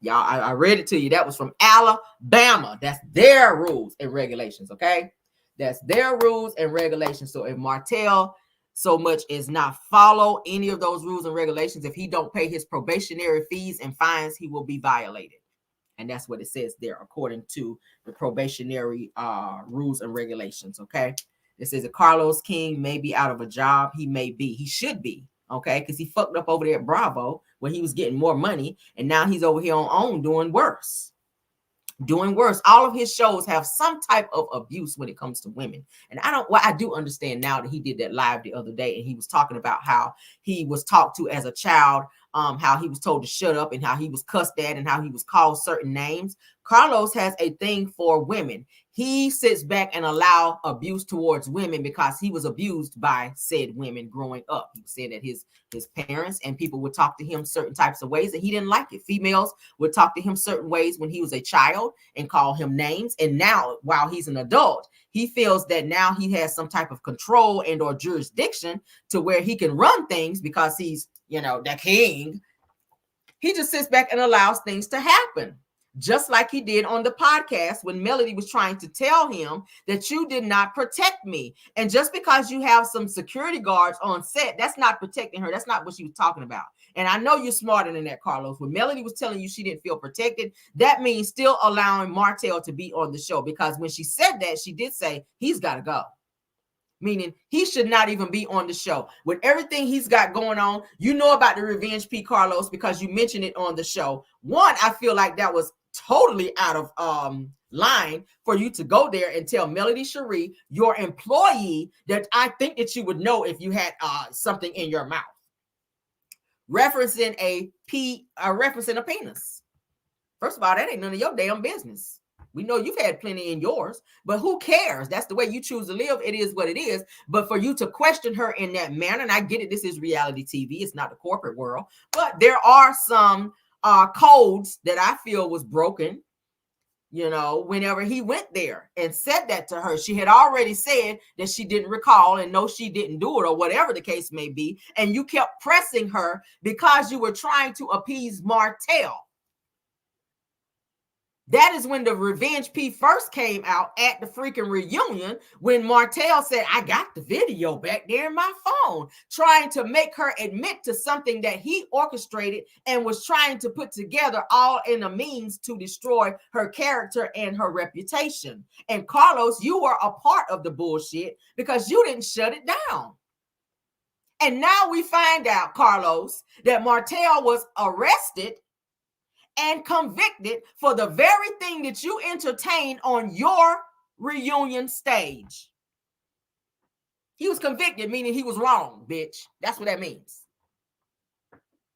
Y'all, I read it to you. That was from Alabama. That's their rules and regulations. Okay. That's their rules and regulations. So if Martell so much as not follow any of those rules and regulations, if he don't pay his probationary fees and fines, he will be violated. And that's what it says there, according to the probationary rules and regulations. Okay. It says that Carlos King may be out of a job. He should be. Okay. Because he fucked up over there at Bravo where he was getting more money. And now he's over here on OWN doing worse. All of his shows have some type of abuse when it comes to women. And I do understand now that he did that live the other day and he was talking about how he was talked to as a child, how he was told to shut up and how he was cussed at and how he was called certain names. Carlos has a thing for women. He sits back and allow abuse towards women because he was abused by said women growing up. He said that his parents and people would talk to him certain types of ways and he didn't like it. Females would talk to him certain ways when he was a child and call him names. And now, while he's an adult, he feels that now he has some type of control and or jurisdiction to where he can run things because he's, the king. He just sits back and allows things to happen. Just like he did on the podcast when Melody was trying to tell him that you did not protect me. And just because you have some security guards on set, that's not protecting her. That's not what she was talking about. And I know you're smarter than that, Carlos. When Melody was telling you she didn't feel protected, that means still allowing Martell to be on the show. Because when she said that, she did say he's got to go. Meaning he should not even be on the show. With everything he's got going on, you know about the Revenge P. Carlos because you mentioned it on the show. One, I feel like that was totally out of line for you to go there and tell Melody Sheree, your employee, that I think that you would know if you had something in your mouth. Referencing a penis. First of all, that ain't none of your damn business. We know you've had plenty in yours, but who cares? That's the way you choose to live. It is what it is. But for you to question her in that manner, and I get it, this is reality TV. It's not the corporate world, but there are some codes that I feel was broken. you know, whenever he went there and said that to her. She had already said that she didn't recall and no, she didn't do it or whatever the case may be. And you kept pressing her because you were trying to appease Martell. That is when the Revenge P first came out at the freaking reunion, when Martell said, I got the video back there in my phone, trying to make her admit to something that he orchestrated and was trying to put together, all in a means to destroy her character and her reputation. And Carlos, you were a part of the bullshit because you didn't shut it down. And now we find out, Carlos, that Martell was arrested and convicted for the very thing that you entertained on your reunion stage. He was convicted, meaning he was wrong, bitch. That's what that means.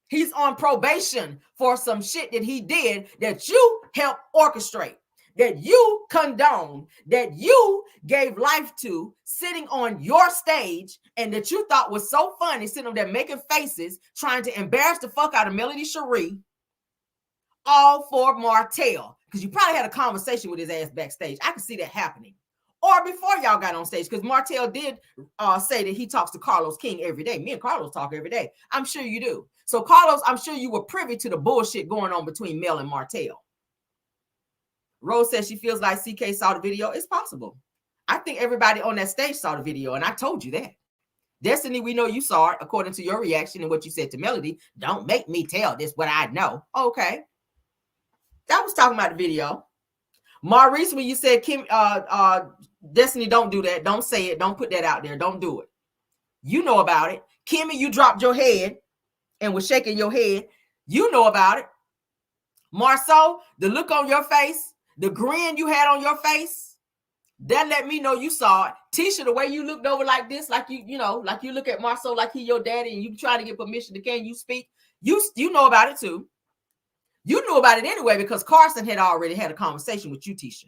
He's on probation for some shit that he did that you helped orchestrate, that you condoned, that you gave life to, sitting on your stage, and that you thought was so funny, sitting up there making faces, trying to embarrass the fuck out of Melody Sheree, all for Martell, because you probably had a conversation with his ass backstage. I can see that happening. Or before y'all got on stage, because Martell did say that he talks to Carlos King every day. Me and Carlos talk every day. I'm sure you do. So Carlos, I'm sure you were privy to the bullshit going on between Mel and Martell. Rose says she feels like CK saw the video. It's possible. I think everybody on that stage saw the video, and I told you that. Destiny, we know you saw it according to your reaction and what you said to Melody. Don't make me tell this what I know. Okay. That was talking about the video. Maurice, when you said Kim, Destiny, don't do that. Don't say it. Don't put that out there. Don't do it. You know about it. Kimmy, you dropped your head and was shaking your head. You know about it. Marceau, the look on your face, the grin you had on your face, that let me know you saw it. Tisha, the way you looked over like this, like you know, like you look at Marceau like he your daddy and you try to get permission to can you speak. You know about it too. You knew about it anyway because Carson had already had a conversation with you, Tisha.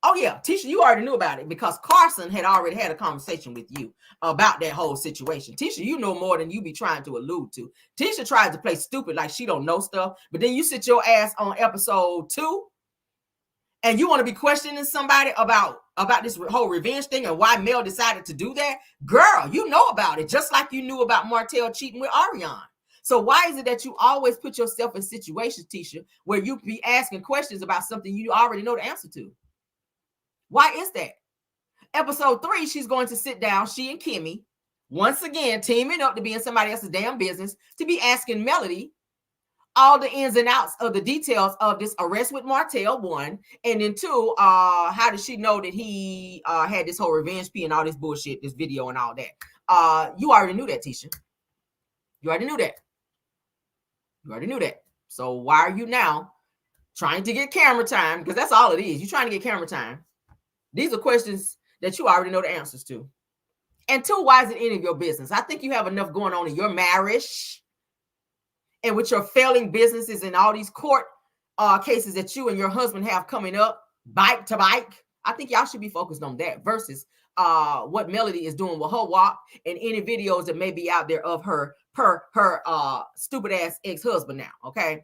Oh, yeah, Tisha, you already knew about it because Carson had already had a conversation with you about that whole situation. Tisha, you know more than you be trying to allude to. Tisha tries to play stupid like she don't know stuff, but then you sit your ass on episode 2 and you want to be questioning somebody about this whole revenge thing and why Mel decided to do that. Girl, you know about it, just like you knew about Martell cheating with Ariane. So why is it that you always put yourself in situations, Tisha, where you be asking questions about something you already know the answer to? Why is that? Episode 3, she's going to sit down, she and Kimmy, once again, teaming up to be in somebody else's damn business, to be asking Melody all the ins and outs of the details of this arrest with Martell, 1, and then 2, how did she know that he had this whole revenge P and all this bullshit, this video and all that? You already knew that, Tisha. You already knew that. You already knew that. So why are you now trying to get camera time? Because that's all it is. You're trying to get camera time. These are questions that you already know the answers to. And 2, why is it any of your business? I think you have enough going on in your marriage and with your failing businesses and all these court cases that you and your husband have coming up, bike to bike. I think y'all should be focused on that versus what Melody is doing with her walk and any videos that may be out there of her stupid ass ex-husband now. Okay,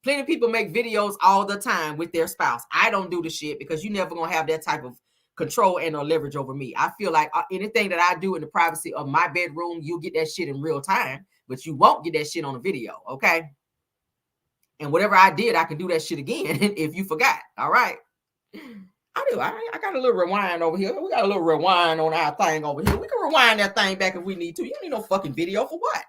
plenty of people make videos all the time with their spouse. I don't do the shit because you never gonna have that type of control and or leverage over me. I feel like anything that I do in the privacy of my bedroom, you'll get that shit in real time, but you won't get that shit on a video. Okay, and whatever I did, I can do that shit again if you forgot. All right, I do. I got a little rewind over here. We got a little rewind on our thing over here. We can rewind that thing back if we need to. You don't need no fucking video for what?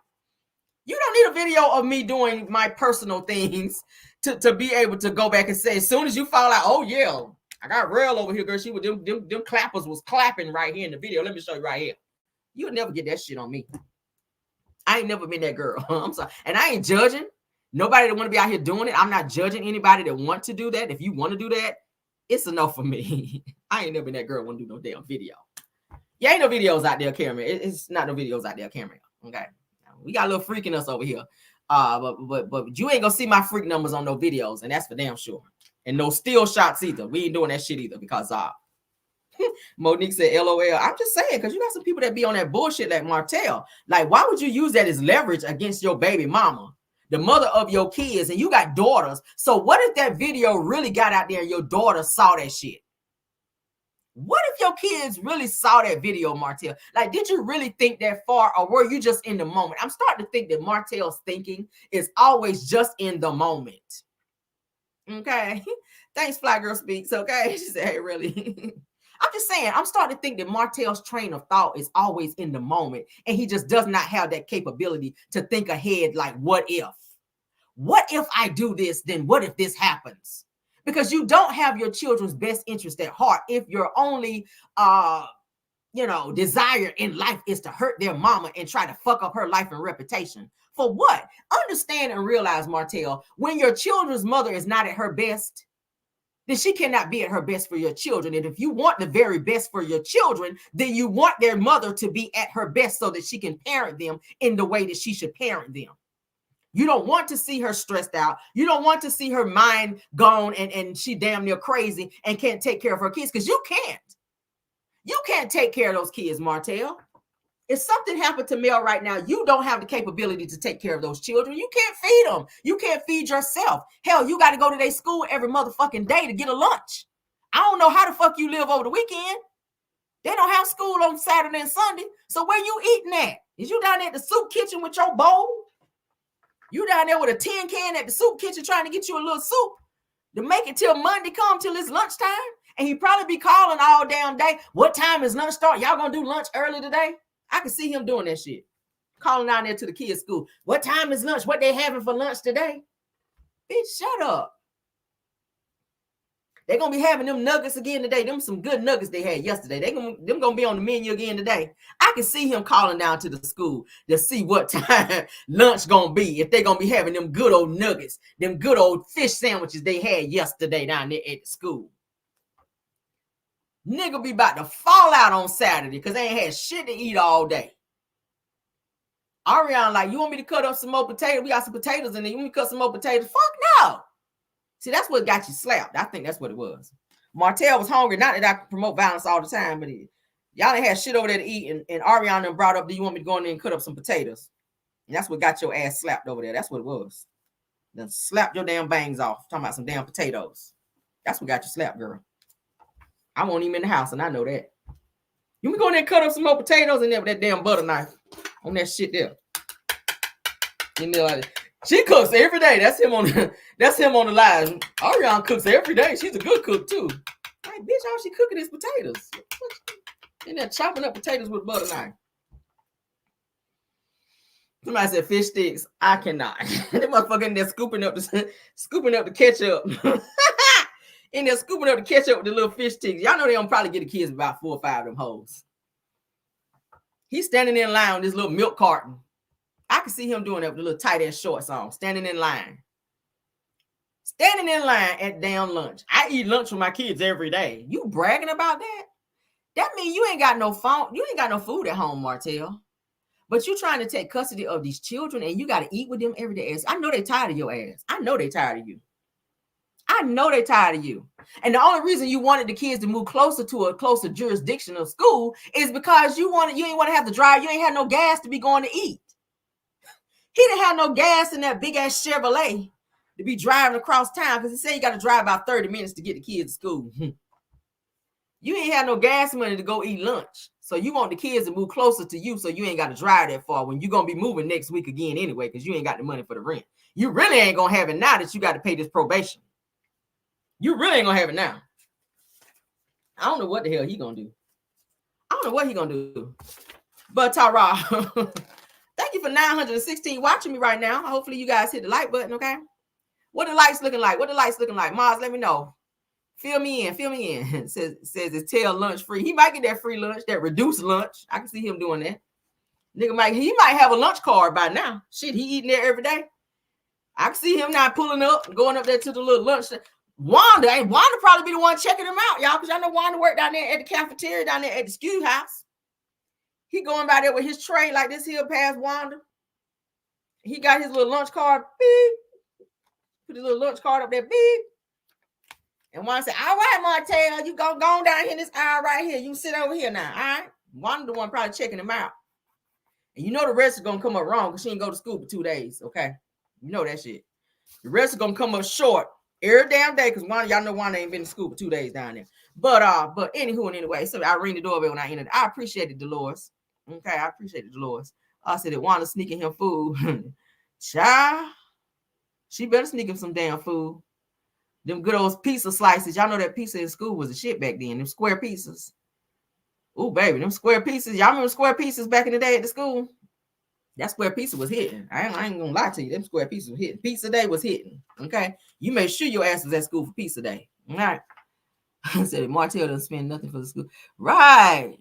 You don't need a video of me doing my personal things to be able to go back and say, as soon as you fall out, oh yeah, I got real over here, girl. She was them clappers was clapping right here in the video. Let me show you right here. You'll never get that shit on me. I ain't never been that girl. I'm sorry. And I ain't judging nobody that want to be out here doing it. I'm not judging anybody that want to do that. If you want to do that, it's enough for me. I ain't never been that girl want to do no damn video. Yeah, ain't no videos out there, Cameron. It's not no videos out there, Cameron. Okay. We got a little freak in us over here. But you ain't gonna see my freak numbers on no videos, and that's for damn sure. And no still shots either. We ain't doing that shit either because Monique said LOL. I'm just saying, because you got some people that be on that bullshit like Martell. Like, why would you use that as leverage against your baby mama? the mother of your kids, and you got daughters. So what if that video really got out there and your daughter saw that shit? What if your kids really saw that video, Martell? Like, did you really think that far, or were you just in the moment? I'm starting to think that Martell's thinking is always just in the moment. Okay. Thanks, Fly Girl Speaks. Okay. She said, hey, really? I'm just saying, I'm starting to think that Martell's train of thought is always in the moment, and he just does not have that capability to think ahead. Like, what if? What if I do this? Then what if this happens? Because you don't have your children's best interest at heart if your only desire in life is to hurt their mama and try to fuck up her life and reputation. For what? Understand and realize, Martell, when your children's mother is not at her best, then she cannot be at her best for your children. And if you want the very best for your children, then you want their mother to be at her best so that she can parent them in the way that she should parent them. You don't want to see her stressed out. You don't want to see her mind gone and she damn near crazy and can't take care of her kids, because you can't. You can't take care of those kids, Martell. If something happened to Mel right now, you don't have the capability to take care of those children. You can't feed them. You can't feed yourself. Hell, you got to go to their school every motherfucking day to get a lunch. I don't know how the fuck you live over the weekend. They don't have school on Saturday and Sunday. So where you eating at? Is you down there at the soup kitchen with your bowl? You down there with a tin can at the soup kitchen trying to get you a little soup to make it till Monday come till it's lunchtime? And he probably be calling all damn day. What time is lunch start? Y'all gonna do lunch early today? I can see him doing that shit. Calling down there to the kids' school. What time is lunch? What they having for lunch today? Bitch, shut up. They're going to be having them nuggets again today. Them some good nuggets they had yesterday. Them going to be on the menu again today. I can see him calling down to the school to see what time lunch going to be. If they're going to be having them good old nuggets, them good old fish sandwiches they had yesterday down there at the school. Nigga be about to fall out on Saturday because they ain't had shit to eat all day. Ariana like, you want me to cut up some more potatoes? We got some potatoes in there. You want me to cut some more potatoes? Fuck no. See, that's what got you slapped. I think that's what it was. Martell was hungry. Not that I promote violence all the time, but y'all ain't had shit over there to eat. And Ariana brought up, do you want me to go in there and cut up some potatoes? And that's what got your ass slapped over there. That's what it was. Then slapped your damn bangs off. Talking about some damn potatoes. That's what got you slapped, girl. I won't even in the house, and I know that. You can go in there and cut up some more potatoes in there with that damn butter knife on that shit there. In there like that. She cooks every day. That's him on the line. Ariana cooks every day. She's a good cook too. Hey, bitch, all she cooking is potatoes. In there chopping up potatoes with a butter knife. Somebody said fish sticks. I cannot. That motherfucker in there scooping up the ketchup. In there scooping up the ketchup with the little fish sticks. Y'all know they don't probably get the kids about 4 or 5 of them hoes. He's standing in line with this little milk carton. I can see him doing that with the little tight ass shorts on, standing in line. Standing in line at damn lunch. I eat lunch with my kids every day. You bragging about that? That means you ain't got no phone. You ain't got no food at home, Martell. But you trying to take custody of these children and you got to eat with them every day. I know they tired of your ass. I know they tired of you. I know they tired of you. And the only reason you wanted the kids to move closer to a closer jurisdiction of school is because you ain't want to have to drive. You ain't had no gas to be going to eat. He didn't have no gas in that big ass Chevrolet to be driving across town because he said you got to drive about 30 minutes to get the kids to school. You ain't had no gas money to go eat lunch. So you want the kids to move closer to you so you ain't got to drive that far when you're going to be moving next week again anyway because you ain't got the money for the rent. You really ain't going to have it now that you got to pay this probation. You really ain't going to have it now. I don't know what the hell he going to do. I don't know what he going to do. But Tara, thank you for 916 watching me right now. Hopefully you guys hit the like button, okay? What the lights looking like? What the lights looking like? Mars, let me know. Fill me in. says it's tail lunch free. He might get that free lunch, that reduced lunch. I can see him doing that. Nigga he might have a lunch card by now. Shit, he eating there every day. I can see him now pulling up, going up there to the little lunch. Wanda probably be the one checking him out, y'all, because I know Wanda worked down there at the cafeteria, down there at the school house. He going by there with his tray like this here past Wanda. He got his little lunch card. Beep. Put his little lunch card up there. Beep. And Wanda said, all right, Martell, you go down here in this aisle right here. You can sit over here now, all right? Wanda the one probably checking him out. And you know the rest is going to come up wrong because she didn't go to school for 2 days, okay? You know that shit. The rest are gonna come up short every damn day because one y'all know one ain't been to school for 2 days down there. But anywho and anyway, so I ring the doorbell when I entered. I appreciate it, Dolores. Okay, I appreciate it, Dolores. I said that Wanda sneaking him food. Child, she better sneak him some damn food. Them good old pizza slices. Y'all know that pizza in school was a shit back then. Them square pizzas. Oh, baby, them square pieces. Y'all remember square pieces back in the day at the school? That square pizza was hitting. I ain't gonna lie to you. Them square pieces was hitting. Pizza day was hitting. Okay. You made sure your ass was at school for pizza day. All right. I said Martell doesn't spend nothing for the school. Right.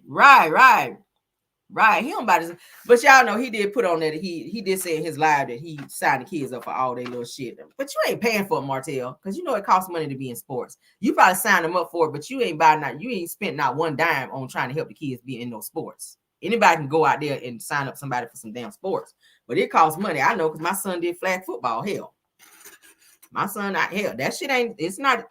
He don't buy this. But y'all know he did put on that. He did say in his live that he signed the kids up for all their little shit. But you ain't paying for it, Martell, because you know it costs money to be in sports. You probably signed them up for it, but you ain't you ain't spent not one dime on trying to help the kids be in those sports. Anybody can go out there and sign up somebody for some damn sports, but it costs money. I know because my son did flag football. Hell, my son, that shit ain't. It's not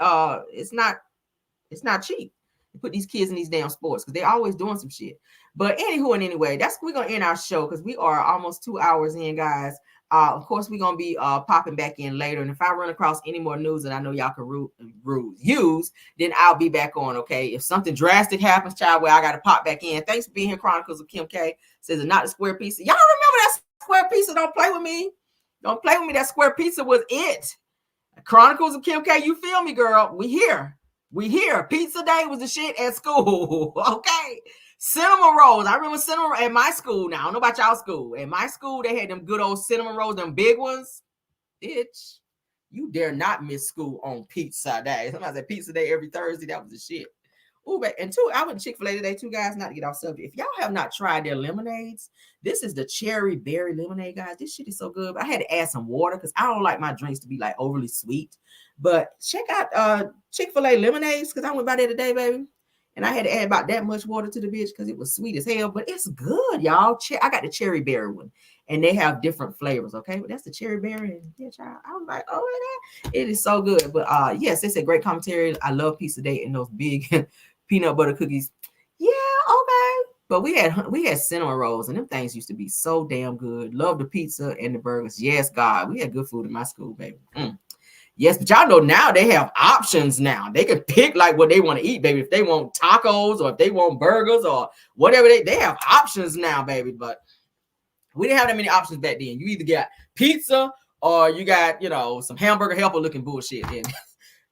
cheap to put these kids in these damn sports because they're always doing some shit. But anywho and anyway, we're gonna end our show because we are almost 2 hours in, guys. Of course, we're gonna be popping back in later, and if I run across any more news that I know y'all can use, then I'll be back on. Okay, if something drastic happens, child, where I gotta pop back in. Thanks for being here, Chronicles of Kim K. Says not the square pizza. Y'all remember that square pizza? Don't play with me. Don't play with me. That square pizza was it. Chronicles of Kim K. You feel me, girl? We here. Pizza day was the shit at school. Okay. Cinnamon rolls. I remember cinnamon at my school now. I don't know about y'all school. At my school, they had them good old cinnamon rolls, them big ones. Bitch, you dare not miss school on pizza day. Somebody said pizza day every Thursday. That was the shit. Ooh, and two, I went to Chick-fil-A today, too, guys, not to get off subject. If y'all have not tried their lemonades, this is the cherry berry lemonade, guys. This shit is so good. But I had to add some water because I don't like my drinks to be like overly sweet. But check out Chick-fil-A lemonades because I went by there today, baby. And I had to add about that much water to the bitch because it was sweet as hell. But it's good, y'all. I got the cherry berry one. And they have different flavors, okay? But that's the cherry berry. And yeah, child, I was like, oh my God. It is so good. But yes, it's a great commentary. I love Pizza Day and those big peanut butter cookies. Yeah, okay. But we had cinnamon rolls, and them things used to be so damn good. Love the pizza and the burgers. Yes, God. We had good food in my school, baby. Yes, but y'all know now they have options now. They can pick like what they want to eat, baby. If they want tacos or if they want burgers or whatever, they have options now, baby. But we didn't have that many options back then. You either got pizza or you got, some hamburger helper looking bullshit. And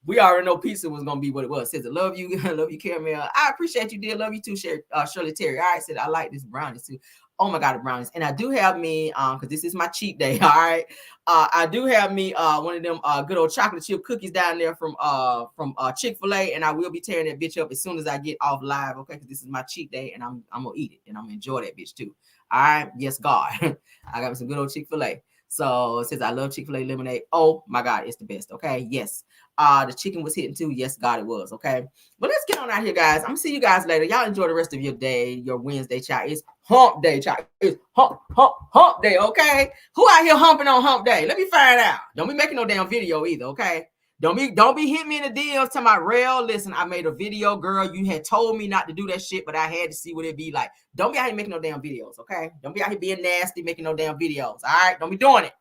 we already know pizza was going to be what it was. Says, I love you. I love you, Caramel. I appreciate you, dear. Love you too, Shirley Terry. All right, said, I like this brownies too. Oh my God, the brownies. And I do have me, because this is my cheat day. All right. I do have me one of them good old chocolate chip cookies down there from Chick-fil-A, and I will be tearing that bitch up as soon as I get off live, okay? Because this is my cheat day, and I'm gonna eat it, and I'm gonna enjoy that bitch too. All right, yes, God. I got me some good old Chick-fil-A. So it says I love Chick-fil-A lemonade. Oh my God, it's the best. Okay, yes. The chicken was hitting too. Yes, God, it was. Okay, but let's get on out here, guys. I'm gonna see you guys later. Y'all enjoy the rest of your day, your Wednesday, child. It's hump day, child. It's hump day. Okay, who out here humping on hump day? Let me find out. Don't be making no damn video either. Okay. Don't be hitting me in the DMs to my rail. Listen, I made a video, girl. You had told me not to do that shit, but I had to see what it'd be like. Don't be out here making no damn videos, okay? Don't be out here being nasty, making no damn videos. All right? Don't be doing it.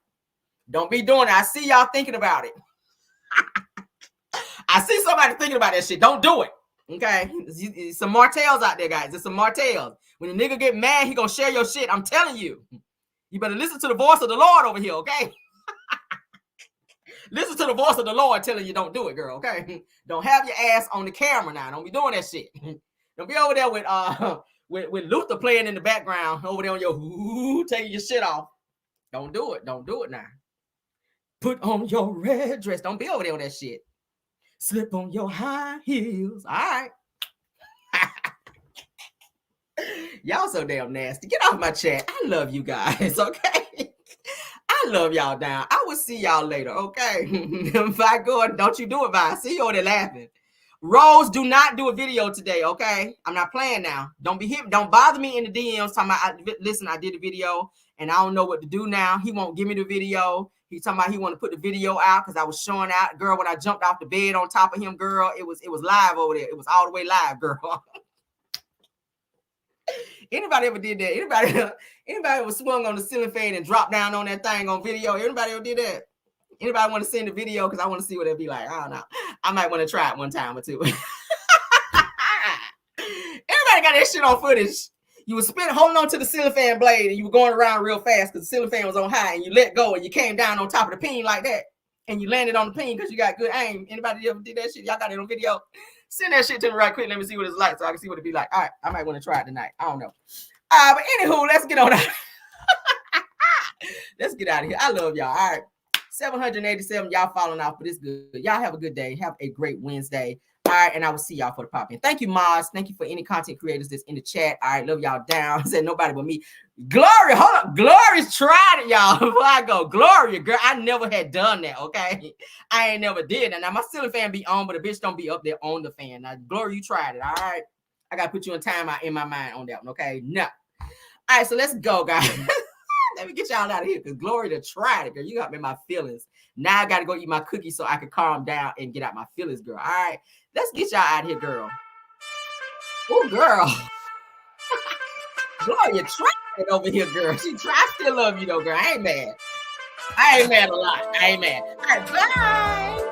Don't be doing it. I see y'all thinking about it. I see somebody thinking about that shit. Don't do it. Okay? There's some Martells out there, guys. There's some Martells. When a nigga get mad, he gonna share your shit. I'm telling you. You better listen to the voice of the Lord over here, okay? Listen to the voice of the Lord telling you don't do it, girl, okay? Don't have your ass on the camera now. Don't be doing that shit. Don't be over there with Luther playing in the background over there on your taking your shit off. Don't do it. Don't do it now. Put on your red dress. Don't be over there on that shit. Slip on your high heels. All right. Y'all so damn nasty. Get off my chat. I love you guys, okay? I love y'all down. I will see y'all later, okay? If I go, don't you do it, bye. See you over there laughing. Rose, do not do a video today, okay? I'm not playing now. Don't bother me in the DMs talking about, listen, I did a video and I don't know what to do now. He won't give me the video. He's talking about he want to put the video out because I was showing out. Girl, when I jumped off the bed on top of him, girl, it was live over there. It was all the way live, girl. Anybody ever did that? Anybody was swung on the ceiling fan and dropped down on that thing on video? Anybody ever did that? Anybody want to send the video? Because I want to see what it'd be like. I don't know. I might want to try it one time or two. Everybody got that shit on footage. You were holding on to the ceiling fan blade and you were going around real fast because the ceiling fan was on high and you let go and you came down on top of the pin like that and you landed on the pin because you got good aim. Anybody ever did that shit? Y'all got it on video? Send that shit to me right quick. Let me see what it's like so I can see what it'd be like. All right, I might want to try it tonight. I don't know. But anywho, let's get on out. Let's get out of here. I love y'all. All right. 787, y'all falling off, but it's good. Y'all have a good day. Have a great Wednesday. All right, and I will see y'all for the pop-in. Thank you, Maz. Thank you for any content creators that's in the chat. All right, love y'all down. Said nobody but me. Gloria, hold up. Gloria's tried it, y'all. Before I go, Gloria, girl, I never had done that, okay? I ain't never did. And now my ceiling fan be on, but the bitch don't be up there on the fan. Now, Gloria, you tried it, all right? I got to put you in timeout in my mind on that one, okay? No. All right, so let's go, guys. Let me get y'all out of here because Gloria tried it, girl. You got me in my feelings. Now I got to go eat my cookies so I can calm down and get out my feelings, girl. All right, let's get y'all out of here, girl. Oh, girl. Gloria tried it over here, girl. I still love you, though, girl. I ain't mad. I ain't mad a lot. I ain't mad. All right, bye.